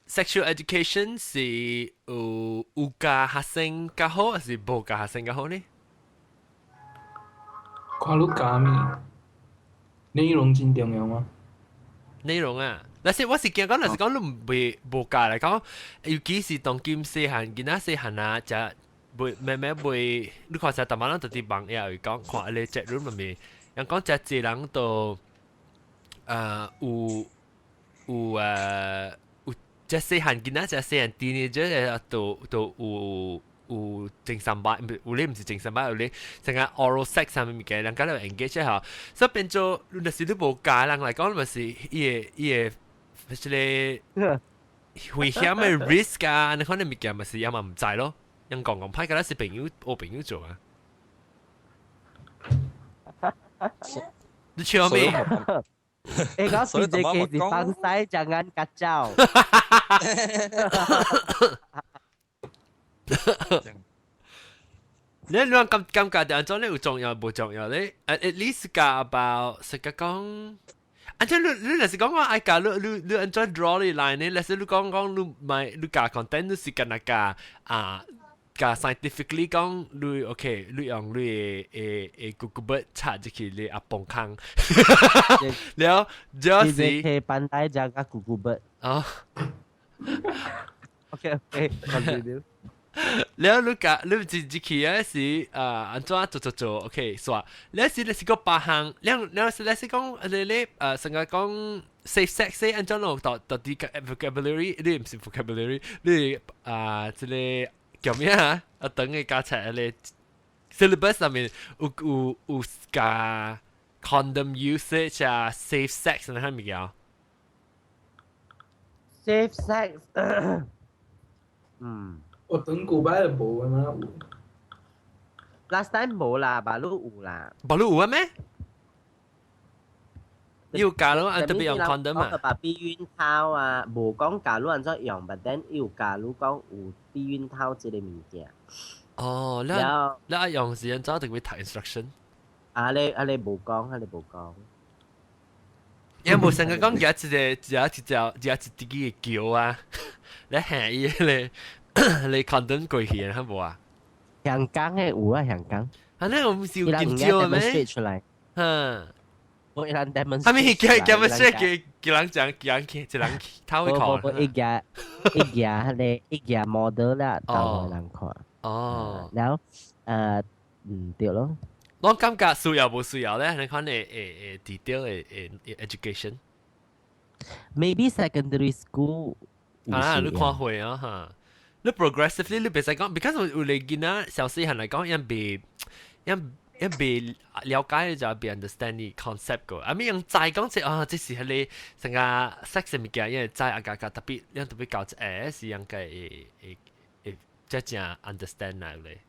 sexual education 是有教學生較好，還是無教學生較好呢？看你教咩，內容真重要嗎？內容啊，但是我是驚講，若是講你無教嚟講，尤其是當今細漢囡仔細漢啊，就慢慢袂，你看成淡仔咱特啲網頁講，看你 chat room 入面。人講隻字人都有隻細漢囡仔，隻細漢 teenager 都有有精神病，有你唔是精神病，有你成個 oral sex 上面嘅，人家都 engage 下，所以變咗你就是你無教人嚟講，咪是伊個即係危險嘅 risk 啊，你可能物件咪是也嘛唔知咯，人講派嘅咧是朋友，我朋友做啊。你笑咩？哎，我平時其實放晒jangan kacau。你兩感覺點樣？你有重要冇重要咧？at least 講 about 食個講，啊即係你若是講我愛教你安怎 draw 你 line 呢？若是你講你買你教 content 你是跟那教啊教 scientifically 講你 OK 你用你誒 Google 查入去你阿崩坑，แล้ว就是係班大家個 Google 哦。OK continue。แล้วลูกจีคีอ่ะสิอันจ้า做 โอเคสว่าแล้วสิก็ปะหังแล้วสิก็เลยสังกัดก็ safe sex อันจ้าเราต่อดี vocabulary นี่ไม่ใช่ vocabulary นี่จะเลยเกี่ยว咩ฮะ等嘅教材เลย syllabus 上面有教 condom usage 啊 safe sex 那係咪啊 safe sex 我等古巴就冇咁樣。last time 冇啦，馬路有啦。馬路有啊咩？要教咯，特別用 condom 啊。把避孕套啊，冇講教路安怎用，but then 要教路講有避孕套之類物件。哦，你用時間早定會睇 instruction。你冇講。有冇成日講有一啲嘅橋啊？你下伊咧。你 condom 過去啊？冇啊？香港嘅有啊，香港。啊，你我唔是有見招咩？出嚟。我一人 demonstrate。係咪叫人講一人偷去看？一件 model 啦，當人看。哦。然後對咯。我感覺需要冇需要咧？你看你detail education。Maybe secondary school。啊，你看會啊嚇。你 progressively 你別使講 ，because 有你見啊，小細漢嚟講，因被了解就被 understand 啲 concept 個。I mean 用齋講即即是係你成個 sex 物件，因為齋特別教是樣嘅即係 understand 嚟咧。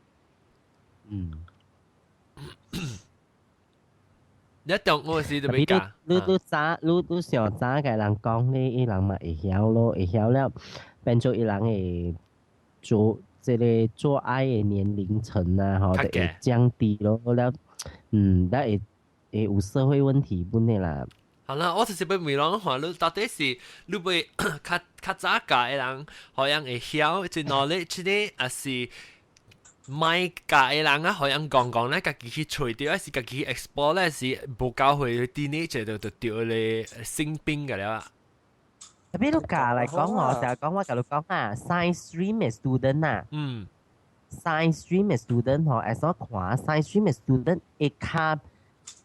你當我是特別教。你上早嘅人講咧，伊人嘛會曉咯，會曉了，變做伊人會。做愛嘅年齡層啊，吼，就會降低咯。了，但會有社會問題本嘅啦。好啦，我就是要問人話，你到底是你會較早教嘅人，好像會曉即 knowledge 咧，還是唔教嘅人啊？好像講咧，家己去吹掉，還是家己去 explore 咧，是無教會 teenager 就掉你性病嘅啦。特別你教嚟講，我成日講我同你講啊 ，science stream 嘅 student 啊，science stream 嘅 student 嗬，誒所看 science stream 嘅 student 會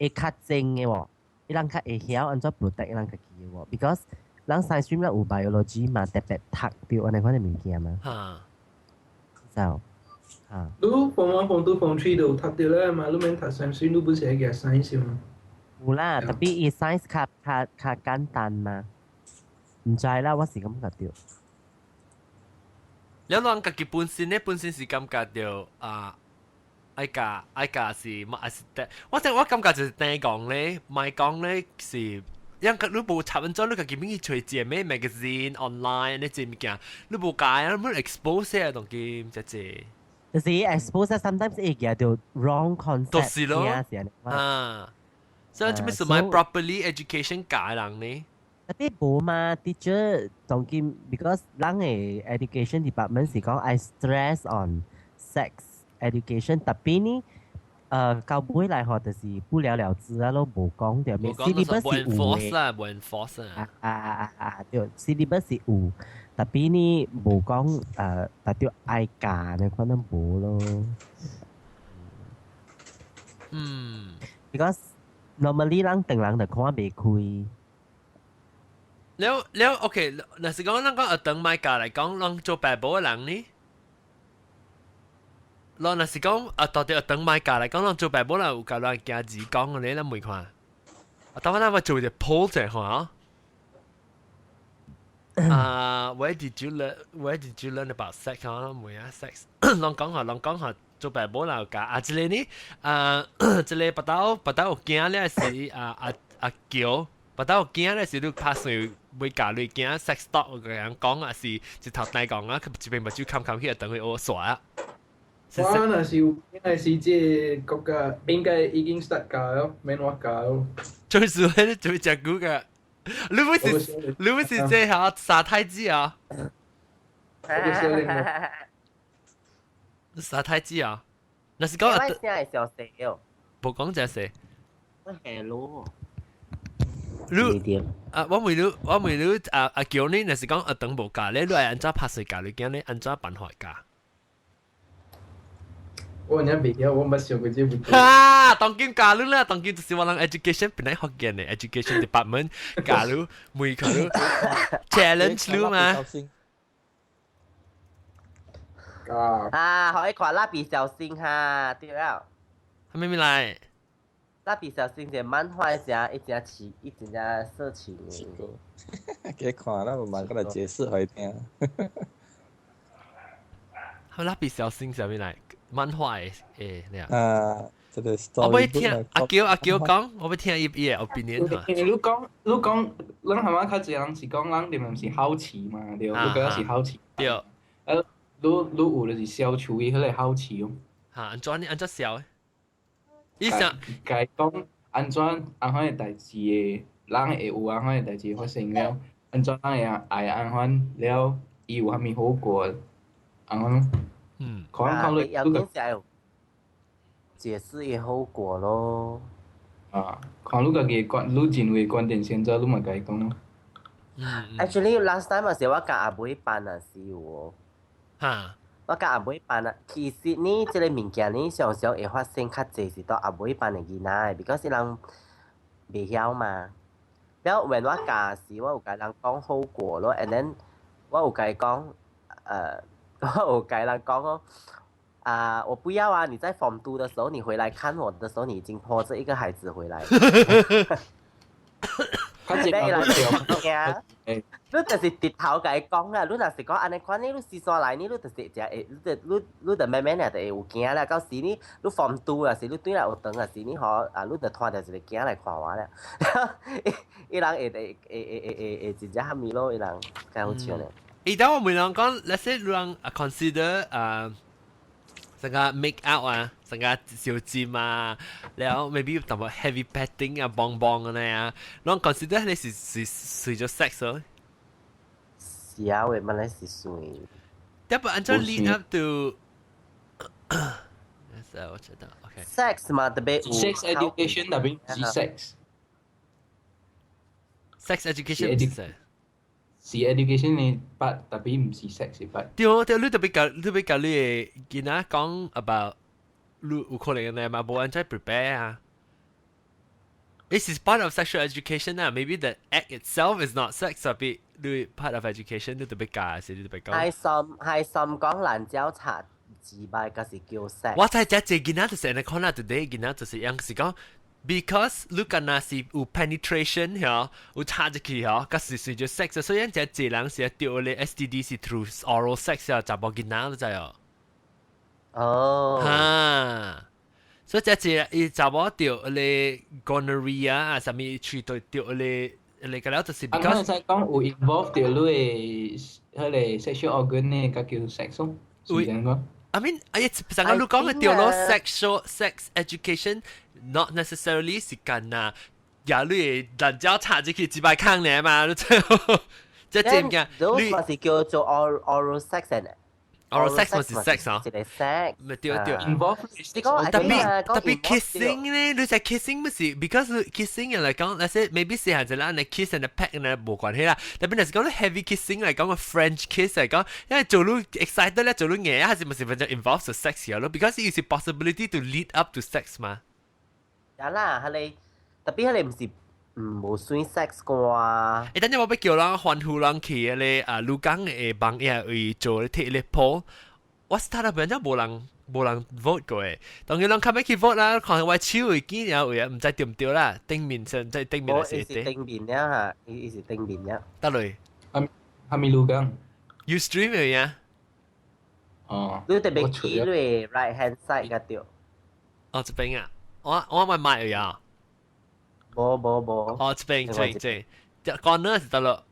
較正嘅喎，伊人較會曉安怎 protect 伊人家己嘅喎 ，because 人 science stream 咧有 biology 嘛，特別讀掉安尼款嘅物件嘛，就你 form 1 form 2 form 3都讀掉咧嘛，你免讀 science stream 你本身係嘅 science 嘛？有啦，特別伊 science 較簡單嘛。唔知啦，我是感覺到。你講家己本身咧，本身是感覺到愛教是乜係得？我感覺就是聽講咧，咪講咧是，因為你無插文咗，你家己邊去隨咩 magazine online 呢啲物件，你無解啊，你冇 expose 啊，同佢即係。就是 expose sometimes 會見到 wrong concept。都是咯。所以做咩是咪 properly education 教人呢？tapi 冇嘛 teacher 當見 because 人嘅 education department 是講 I stress on sex education 特別呢到尾來學就是不了了之啊咯冇講掉咩 syllabus 是有嘅冇 enforce 啊對 syllabus 是有特別呢冇講特別愛教你可能冇咯because normally 人定人就看未開แล้วโอเค嗱是講咱講等買教嚟講，咱做爸爸嘅人呢？ เรา若是講啊，到底等買價嚟講，咱做白冇啦，有教咱加字講嘅咧，咱未看。啊，當然我做隻 poll 啫，嚇。Where did you learn about sex？啊，唔會啊，sex。攏講下，做白冇啦有教啊，這裡呢，這裡不到有驚咧是叫，不到有驚咧是你拍算會教你驚 sex talk 嘅人講啊，是一頭大講啊，佢一邊目睭冚去等佢我耍啊。我那是這國家應該已經 start 教了，免我教了。最少咧做隻股嘅，你會是這下沙太子啊？沙太子啊？那是講啊，聲係小細哦，冇講這些。係咯。你啊，我問你叫你，那是講等無教咧，你係按照拍攝教你驚咧，按照辦法教。我人未曉，我冇想過這問題。哈，當今教你啦，當今就是我哋 education 本來學嘅呢 ，education department 教你，每個你 challenge 你嘛。啊，可以看蠟筆小新哈，對了。係咪來？蠟筆小新隻漫畫一隻色情。給看啦，我慢個來解釋給你聽。係蠟筆小新係咪來？漫畫誒，你啊，這個 story。我要聽阿嬌講，我要聽伊嘅 opinion 嚇。你講，咱係咪較濟人是講，咱哋唔是好奇嘛？對，你覺得是好奇。對。你有就是消除伊迄個好奇哦。嚇，安怎消誒？伊想解講安怎安款嘅代志嘅，人會有安款嘅代志發生了，安怎人會愛安款了，伊有蝦米好過安款。看你要點解解釋嘅後果咯？看你家己觀，你認為觀點先做，你咪甲伊講咯。Actually last time 嗰時我甲阿妹辦啊是有喎。嚇！我甲阿妹辦啊，其實呢，即個物件呢，常常會發生較濟是到阿妹辦嘅囡仔，because 人未曉嘛。了when 我教時，我有甲人講好過咯，and then 我有甲伊講，我有甲人講哦，我不要啊！你在Form 2的時候，你回來看我的時候，你已經拖着一個孩子回來。你就是直頭甲伊講啊！你若是講安尼款呢，你試下來呢，你就是只你就慢慢就會有驚啦。到時呢，你Form 2啊，是你對啦有長啊，是你嗬你就拖着一個驚來看我啦。伊人會真正蝦米咯？伊人真好笑咧。等我問人講，let's say 人 consider 成個 make out 啊，成個小尖啊，然後 maybe 同埋 heavy petting 啊、棒棒嘅咧啊，人 consider 你是隨咗 sex 咯。是啊，為乜咧是隨？要不按照 lead up to， 我知道 ，OK。sex 嘛，特別 sex education 特別是 sex education 是 education 嘅part，特別唔是 sex 嘅part。對，你特別教你嘅囡仔講 about 你有可能嘅嘛，冇按照 prepare 啊。This is part of sexual education 啊。Maybe the act itself is not sex，特別你 part of education 你特別教係你特別講。係some講蘭椒茶自敗，嗰時叫 sex。我睇只囡仔就是你看啦 ，today 囡仔就是樣是講。Because 你敢若是有 penetration 嚇，有插入去嚇，嗰時就 sex，所以只濟人是掉咧 STD 是 through oral sex 啊，查某囡仔都知哦。哦。所以只濟伊查某掉咧 gonorrhea 啊，啥物去到掉咧個了就是 because。啱啱講有 involve 掉你迄個 sexual organ 咧，個叫 sex 咯，是咁講。I mean，成個你講嘅掉咯 sex education。Not necessarily 是干呐，呀你人家插進去幾百坑嚟嘛，你最後即係點嘅？你咪是叫做 oral sex 嘅。oral sex 咪是 sex 啊？一個 sex。咪對。特別 kissing 咧，你就 kissing 咪是 ，because kissing 嚟講，那些 maybe 是係就啦，你 kiss and peck 咧冇關係啦。特別係講咧 heavy kissing 嚟講個 French kiss 嚟講，因為做到 excited 咧，做到嘢係咪就 involve the sex 嘅咯 ？Because it is a possibility to lead up to sex 嘛。啦，佢特別佢唔是冇算 sex 啩。等陣我俾叫人歡呼人去咧，鹿港嘅幫嘢去做貼咧鋪，我 start up 人家冇人冇人 vote 過誒。當然，人後尾去 vote 啦，看我手會見了位啊，唔知對唔對啦。頂面上即係頂面係寫啲。頂面呀嚇，伊是頂面呀。得嘞。哈密路江。You stream 嘅呀？哦。你特別記你 right hand side 嗰條。哦，這邊啊，我咪買呀。冇。哦，這邊，corner 是得咯。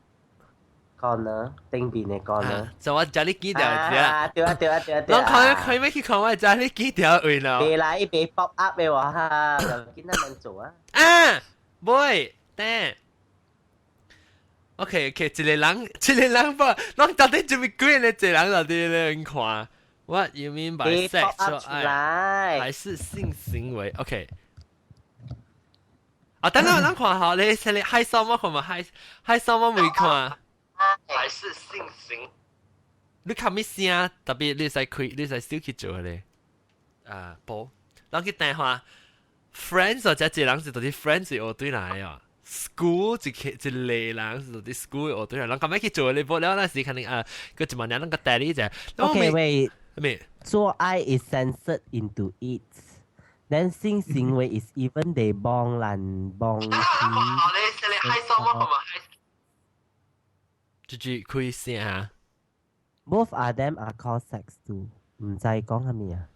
corner 頂邊嘅 corner。就我叫你記掉啫。對啊。我看咩去看我叫你記掉位啦。別啦，一邊 pop up 嘅話哈，就見他們做啊。啊 ，boy，等。OK，一個人不，咱到底準備幾個人到底咧看？What you mean by sexual 愛？還是性行為 ？OK。啊，等陣，咱看下你嗨什麼看嘛？嗨什麼未看？還是性行？你看咩聲？特別你使開，你使少去做咧。啊，播，咱去電話 ，friends 或者一人是到底 friends 是學對來啊。school 一類人是到底 school 學對來，咱咁樣去做你播了，那時肯定啊，個一萬年咱個代理就。Okay, wait. 咩？做愛 is censored into it. Then 性行為 is even they 幫人幫錢。你嗨什麼？就是可以試下。Both of them are called sex too。唔知講係咩啊？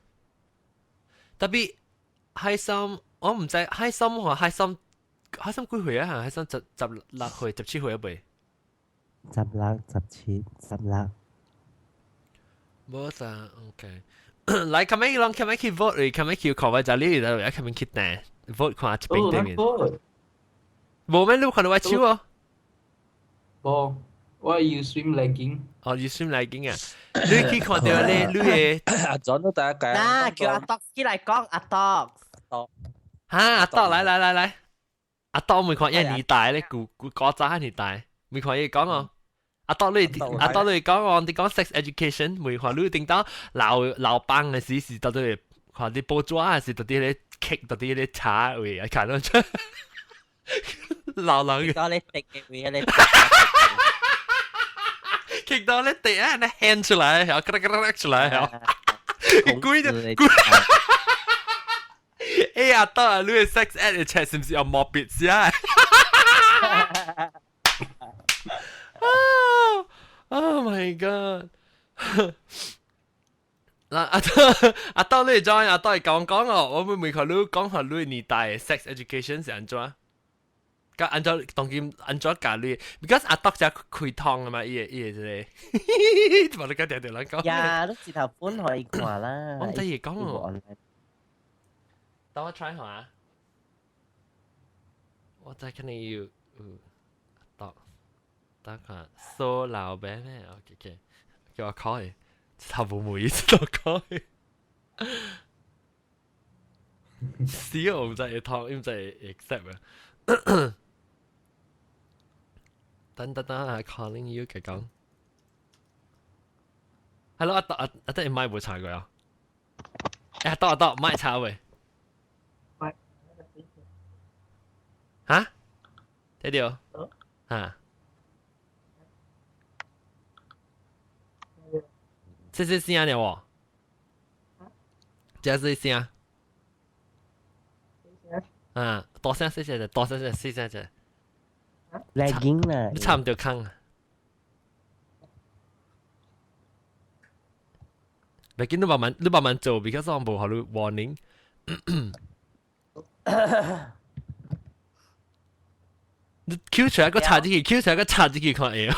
特別嗨心，我唔知嗨心喎，嗨心幾歲啊？嗨心16歲、17歲啊？未？16、17、16。冇啥 ，OK。來，咁樣咁樣去 vote，咁樣去看我就你嚟，咁樣去訂 vote 看一邊對面。冇咩？你看到我手哦？冇，我要 swim legging。哦，要 swim legging 啊？你去看到咧，你嘅阿 John 都第一屆。嗱，叫阿 Doc 起嚟講，阿 Doc。嚇，阿 Doc 來，阿 Doc 未看一年大咧，古早一年大，未看嘢講哦。阿多你講我哋講 sex education， 每看你聽到老班嘅時是到底看啲報紙還是到啲咧 kick 到啲咧茶位啊，看到出老嘅。到你滴嘅位你 kick 到你滴啊，你 hand 出來，然後出來，然後攰咗。哎呀，多啊，你嘅 sex ed 嘅是唔是有 morbid 先？Oh my god！ 嗱，阿多你講，阿多係講哦，我會唔會佢你講下你年代 sex education 是安怎？咁安怎當然安怎教你 ？because 阿多就開湯啊嘛，伊個咧，我哋講條人講。呀，都舌頭本可以看啦。我唔知嘢講喎。等我 try 下。我再看你要，多。得看蘇老餅咩 ？OK， 叫我開，頭冇每次都開。死我唔知係湯，唔知 accept 啊。等啊 ，calling you 嘅講。Hello， 阿德，你買冇查過啊？阿德，買查喂。嚇？睇到？嚇？這是聲了喎，這是聲。啊，大聲細聲，大聲細聲。legging 啦，你差唔多坑啊！你見你慢慢做 ，because 我冇好你 warning。你 Q 出來個插進去，看下。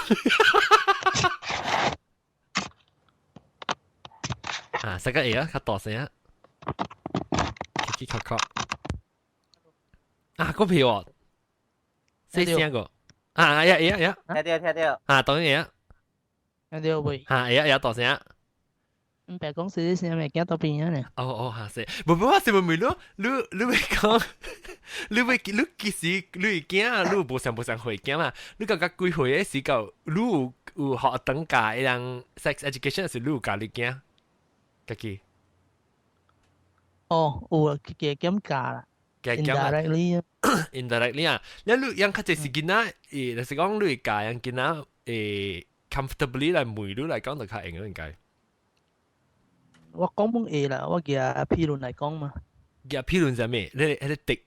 啊，食個嘢啊，較大聲啊，咔咔。啊，嗰票喎，細聲個。啊，呀。聽到。啊，當然嘢。聽到喂。啊，呀，大聲。唔白講細聲咪驚到邊啊咧？哦，嚇死！唔是咪你會講，你其實你會驚啊，你無想會驚嘛？你講幾歲嘅時候，你有學等教人 sex education 時，你有教你驚？Kaki。哦，有啊，嘅減價啦。indirectly 啊。indirectly 啊，你yang 較濟是囡仔，就是講你教人囡仔comfortably 來每你來講就較用應該。我講本會啦，我嘅批論嚟講嘛。嘅批論係咩？你滴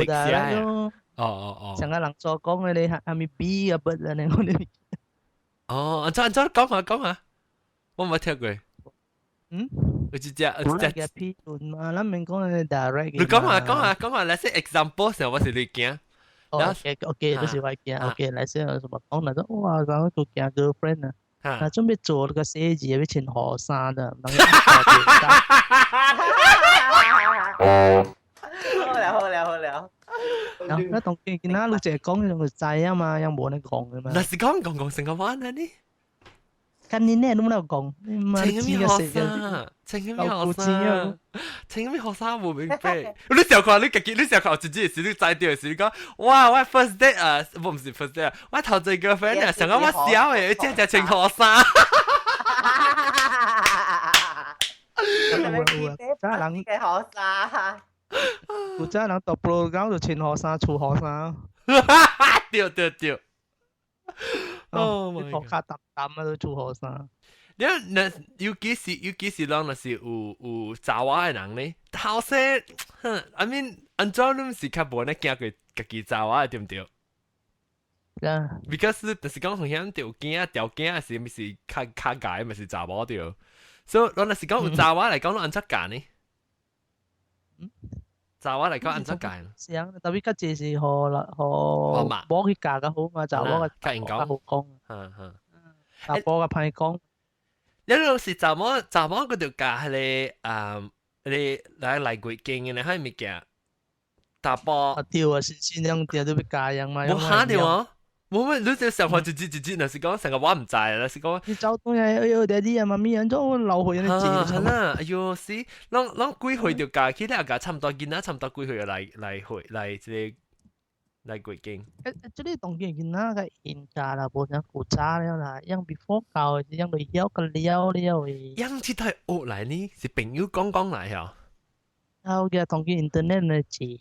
寫啊？哦。成個人所講嘅你係咪 B 嘅筆啊？你我哋。哦，按照講下，我冇聽過。我只嘅批論嘛，咱唔講你 direct 嘅。你講下，來些 example 時候我是你驚。OK，就是我驚。OK，來些什麼講嚟都哇，講個驚 girlfriend 啊，準備做個寫字要穿學衫的。好了。那同見那你淨係講用個仔啊嘛，有冇人講嘅嘛？那是講成個話呢？近年咧都冇得講，情嘅學生，情嘅學生冇明白。你時候看你時候看自己時你知道嘅時你講，哇！我 first date 啊，唔是 first date 啊，我頭一個 friend 啊，想講我小嘅，即係情學生。真人嘅學生，有真人讀 program 就情學生、處學生。對。哦，學卡淡啊都做學生。那有幾時人是有查話嘅人呢？後生，I mean，安怎你是較無呢驚佢家己查話對唔對？Because 就是講好像條驚條驚是咪是較解咪是查某對？所以我是講有查話嚟講，你安怎揀呢？查話嚟講安怎揀？想特別較濟是某去教較好嘛，查某個較好講。查某個歹講。你老是查某嗰條教係你嚟鬼經嘅，你係咪嘅？查某。對啊，先兩條都要教人嘛。冇嚇掉啊！冇咩，你就上課直接，那是講成個話唔知啦，是講。你走東呀，爹哋啊，媽咪人都留去人哋係啦，哎呦死！啷幾歲就教，其他教差唔多見啦，差唔多幾歲嚟鬼經。這裡當然見啦，個現價啦，無像古早了啦，樣 before 教嘅，樣嚟曉個了嘅。樣即係學嚟呢，是朋友講嚟嗬。後嘅當然 internet 嘅字，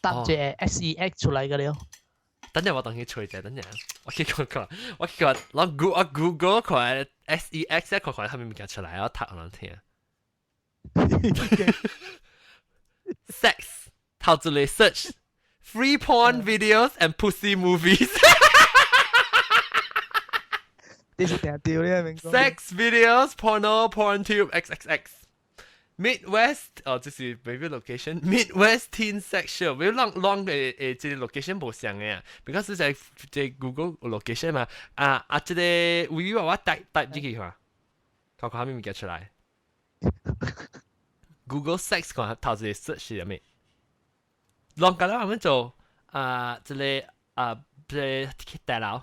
搭隻 SEX 出嚟嘅了。等陣我當佢吹啫，等陣我攞 Google 佢 SEX 佢係咪唔見出嚟？我睇我聽。Sex 頭住嚟 search free porn videos and pussy movies。呢是定掉呢明講。Sex videos porn tube XXX。Midwest 這是 maybe location Midwest teen sex show， 比如 long 嘅這個 location 冇相嘅，because 就係 Google location 嘛，這個會話我帶呢句話，看下面咪叫出來 ，Google sex 看頭先 search 係咩 ，long 㗎啦，我們做這個大佬，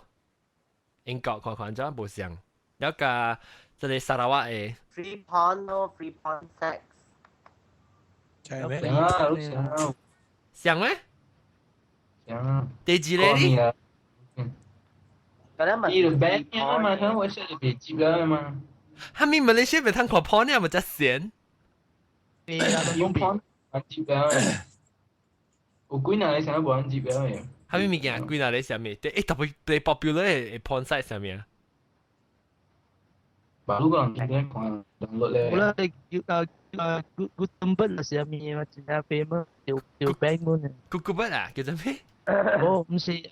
英國看咗冇相，有個這裡沙拉瓦嘅。free porn 咯 ，free porn sex。想啊！想咩？想啊！第幾類呢？伊就 ban 啊嘛，睇我寫就別接啦嘛。係咪馬來西亞咪睇過 porn 啊？咪真閒。用 porn 唔接啦。有幾人你成日冇人接啦嘅？係咪物件？幾人你上面？特別最 popular 嘅 porn site 上面啊？baru kan kita download le. Mula Gutenberg là sao mi mà chỉ là famous tiểu bang luôn. Gutenberg à? Kiểu gì? Không phải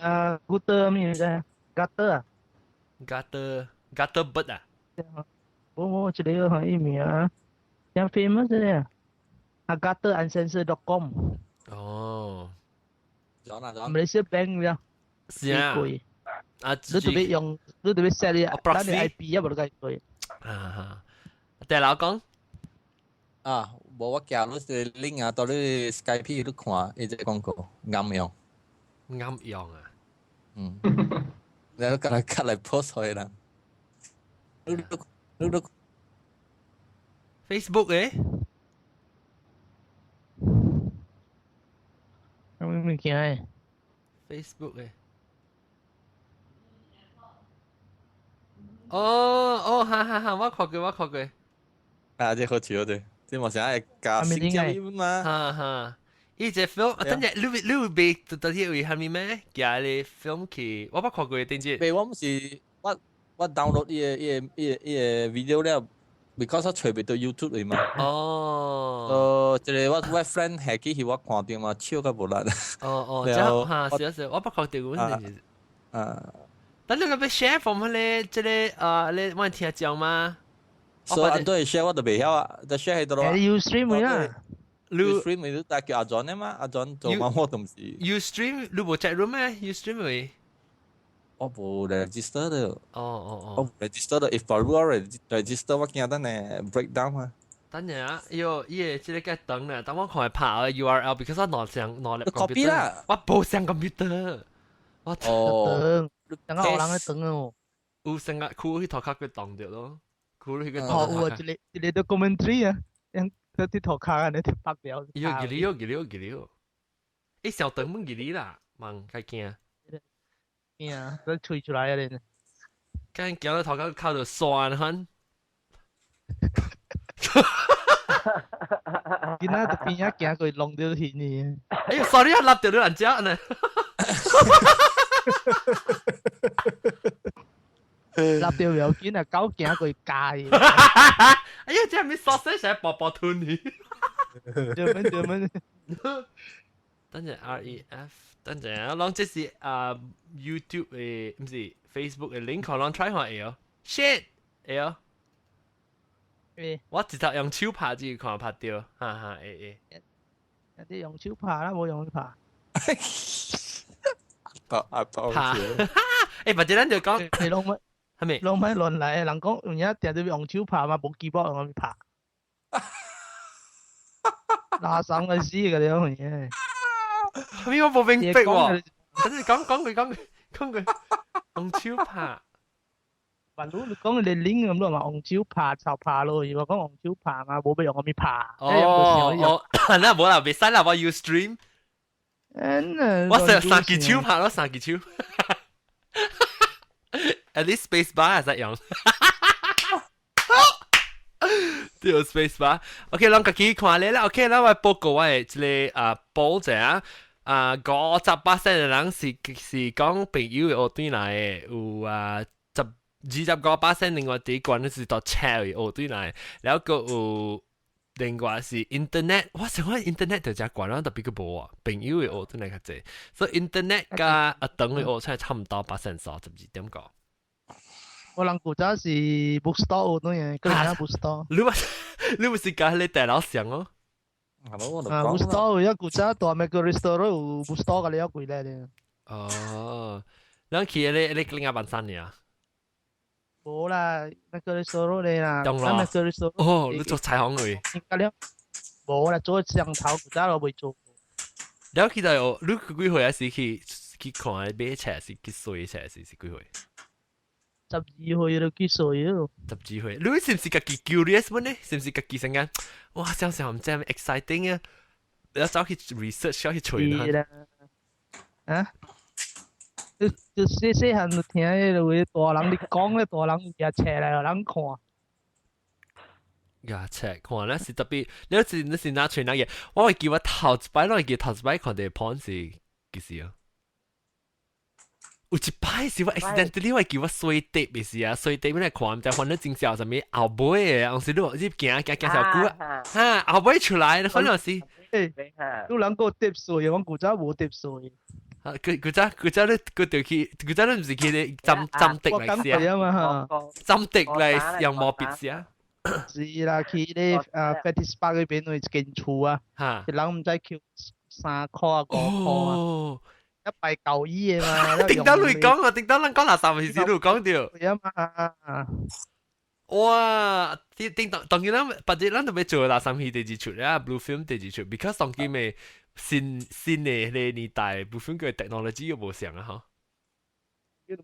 Guter mi là Gutter à? Gutenberg à? Chỉ là hỏi mi à. Yang famous đấy à. Gutteruncensored.com. Ồ. Rõ là Malaysia bang rồi. Dạ. Lu特別 set 啲單啲 IP 一冇得計佢。แต่เรา講冇我教你啲 link 啊，到你 Skype 都看，一隻廣告啱用。啱用啊！你都嚟 cut 嚟 post 佢啦。你 Facebook 嘅？有咩物件誒 ？Facebook 嘅。哈，我看過。這好笑對，這冇想係加新加入嘛。哈，呢隻 film，等陣你會被到底會係咪咩？加你 film 去，我冇看過嘅，點知？被我唔是我 download 呢個 video 咧， because 我隨便到 YouTube 嚟嘛。即係我 friend 係幾時我看到嘛，超級無力。即係嚇，少少，我不確定嗰陣時。但你個俾 share from 咧，即係你揾聽講嗎？所以安多 share 我都未曉啊，就 share 喺度咯。You stream 啦。You stream 咪都帶叫阿 John 啊嘛，阿 John 做乜活動時。You stream 你冇 chat room 咩 ？You stream 咪？我冇 register 的。我 register 的 ，if 我 register 我驚得呢 breakdown 啊。等陣啊，依即係嘅等咧，等我看下個 URL，because 我攞嚟 copy 啦，我冇上 computer。我等下有人去等哦。有成日酷去頭殼佢當掉咯，酷去佢當。有啊，一個 documentary 啊，嗰啲頭殼啊，你哋拍掉。要誒，小等乜嘅啦，忙該驚。啊，都吹出來啊你。跟住到頭殼靠到酸很。見到就邊一行佢弄到天呢。哎呀 ，sorry 啊，立掉咗人家呢。立掉又見啊，狗行佢戒。哎呀，這係咪 sausage 係薄薄吞你？做乜？等陣 REF， 等陣啊，啷這是YouTube 嘅，唔是 Facebook 嘅 link，啷 try 下會哦。shit，會哦。我直接用手拍就看拍到，哈哈誒。有啲用手拍啦，冇用拍。拍，誒，或者咱就講，你攏乜？係咪？攏咪亂來，人講人家定都用手拍嘛，冇機波用拍。拿上去死嘅你樣嘢。係咪我冇明白喎？等你講佢，用手拍。話你講你拎咁多話用手拍就拍咯，如果講用手拍嘛，冇俾用咁樣拍。那冇啦，未使啦，我要 stream。我成三支手拍咯，3支手。At least space bar 係實用。對 space bar。OK， 咱家己看咧啦。OK， 咱我報告我嘅一個報者50%嘅人是講朋友嘅學對來嘅，有25%另外啲關是到 chat 嘅學對來，然後個有另外是 internet， 我想講 internet 就只關啦，特別個無啊，朋友嘅學對來較濟，所以 internet 加等嘅學才差唔多32.9%。我人古早是 bookstore 嗰樣，跟人家 bookstore。你唔是講你大佬上哦？bookstore 一古早大咩個 restaurant 有 bookstore 嘅你一貴咧咧。咱去你另外辦3年啊？冇啦，那個 restaurant 嚟啦，那個 restaurant。你做彩虹嘅？冇啦，做上頭古早我未做。แล้วคิดได้哦，你幾歲啊？是去看買車，是去睡車，是幾歲？12歲就幾歲咯？12歲，你是唔是自己 curious 乜呢？是唔是自己成間？哇，想唔知係 exciting 啊！你要走去 research，走去吹啦。啊？就細漢就聽迄個大人你講咧，大人也車嚟，人看。呀，車看咧是特別，你是哪吹哪嘢？我會記我頭一擺，我會記頭一擺看到 point 是幾時啊？有一擺是我 accidentally 我記我衰碟嘅事啊，衰碟咩看唔知看到真笑什麼後尾嘅，有時你行小股啊，後尾出來，可能是誒，有人個碟碎，我古早冇碟碎。佢真咧，佢真咧唔是佢哋針滴嚟試啊嘛，針滴嚟用毛筆試啊。是啦，去咧Fetish Park 嗰邊有一間厝啊，人唔知叫3塊5塊啊。一幣舊衣嘅嘛，定得你講啊，定得咱講垃圾時都講掉。係啊嘛。哇！當然啦，或者咱特別做垃圾戲第二出啦 ，Blue Film 第二出 ，because 當佢咪新嘅呢年代 ，Blue Film 嘅 technology 又冇上啊，嗬。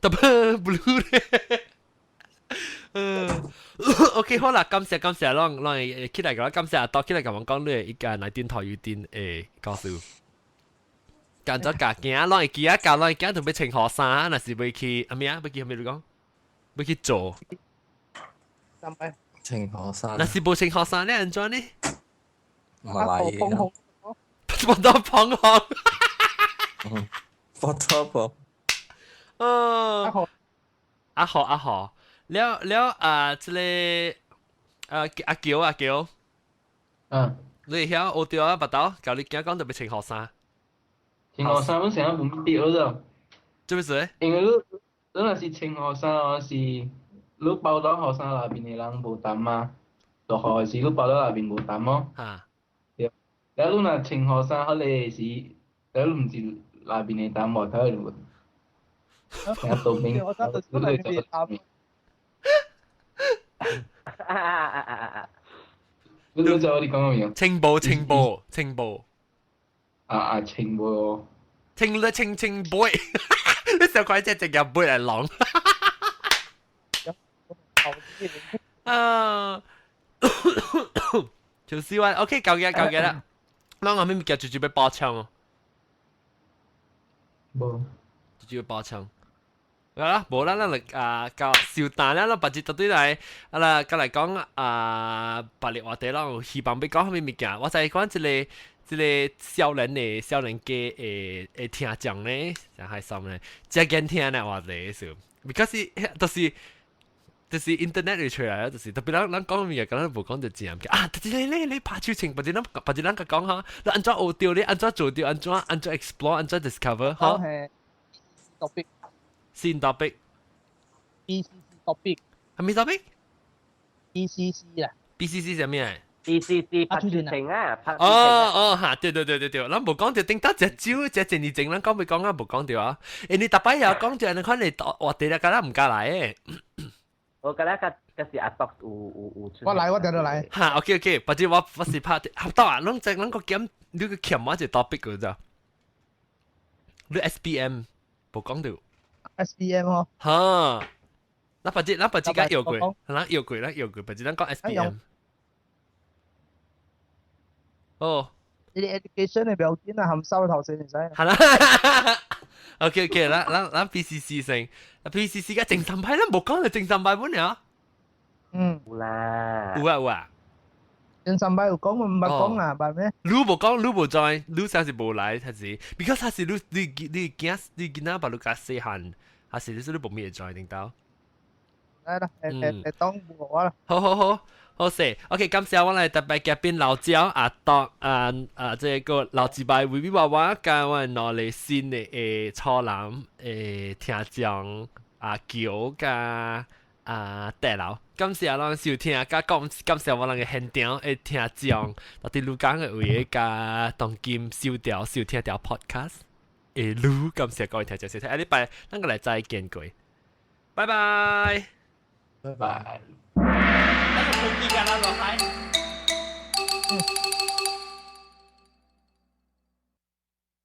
特別 Blue 咧。OK 好啦，感謝，讓起來講，感謝到起來咁講你一個來電台語電誒教授，揀咗架件，讓佢記一教，讓佢記特別請學生，那是要去阿咩啊？要去咩嚟講？要去做。請學生。那是冇請學生咧，安怎呢？唔係嚟嘅。我當捧紅。Photoshop。阿何。了即個阿橋，你曉學掉啊？不到，教你今日講特別穿學衫。穿學衫本成日唔跌咗就。做咩事？因為你若是穿學衫哦，是你包到學衫內邊嘅人無擔嘛，落雨時你包到內邊無擔哦。嚇。對。แล้ว你若穿學衫，佢哋是，แล้ว你唔是內邊嘅擔喎，睇佢。成日到邊，我覺得都係別擔。你知道我哋講乜嘢？清暴。清暴。清暴，清 boy， 你小鬼只隻入杯嚟浪。啊，條絲話 OK，夠嘅啦。嗱，我咪叫住俾爆槍哦。冇。住爆槍。啦，無啦，咱嚟教小蛋啦，咱把隻到對嚟，啦，過嚟講白熱話題啦，我希望要講咩物件？我就係講一個少年嘅會聽講咧，真係心咧，真緊聽咧話題數 ，because 就是 internet 出嚟啦，就是特別咱講咩嘢，咁咱無講就正嘅啊！特別你拍照情，或者咱個講下，你安怎學掉，你安怎做掉，安怎 explore， 安怎 discover， 嚇？topic。新 topic。BCC topic。係咩 topic？ BCC 啊。BCC 係咩？BCC 拍劇情啊，拍劇情。哦嚇，對，咱無講到頂多隻招，隻正二正，咱講未講啊，無講到啊。誒，你特別又講到，你看你話地啦，咁啦唔加嚟誒。我覺得嗰時阿博有我嚟，我哋都嚟。嚇 ，OK， 或者我是拍合作啊，咱個檢，你個鉗我一 topic 㗎咋？你 SPM 無講到。SPM 哦。嚇，咱或者間搖櫃，咱搖櫃，或者咱講 SPM。哦。你哋 education 嘅標準啊，含收頭先嚟使。係啦。OK， 咱 PCC 先，PCC 嘅正三派，咱無講就正三派本了。有啦。有啊。正三派有講，唔係講啊，係咩？你無講，你無 join， 你先是無來，還是 because 還是你見那把你加細漢，還是你無咩 join 定到？嚟啦，誒當我啦。好勢 ，OK， 感謝我哋特別嘉賓老焦啊，當這個老幾bài微微娃娃加我攞嚟新嘅初男聽講橋加大佬，感謝我哋收聽，加感謝我哋嘅現場嘅聽講，到啲錄講嘅位加當今收聽條 podcast 錄，感謝各位聽眾收聽，下禮拜咱個嚟再見過，拜拜。拜拜。那個空地給他落開。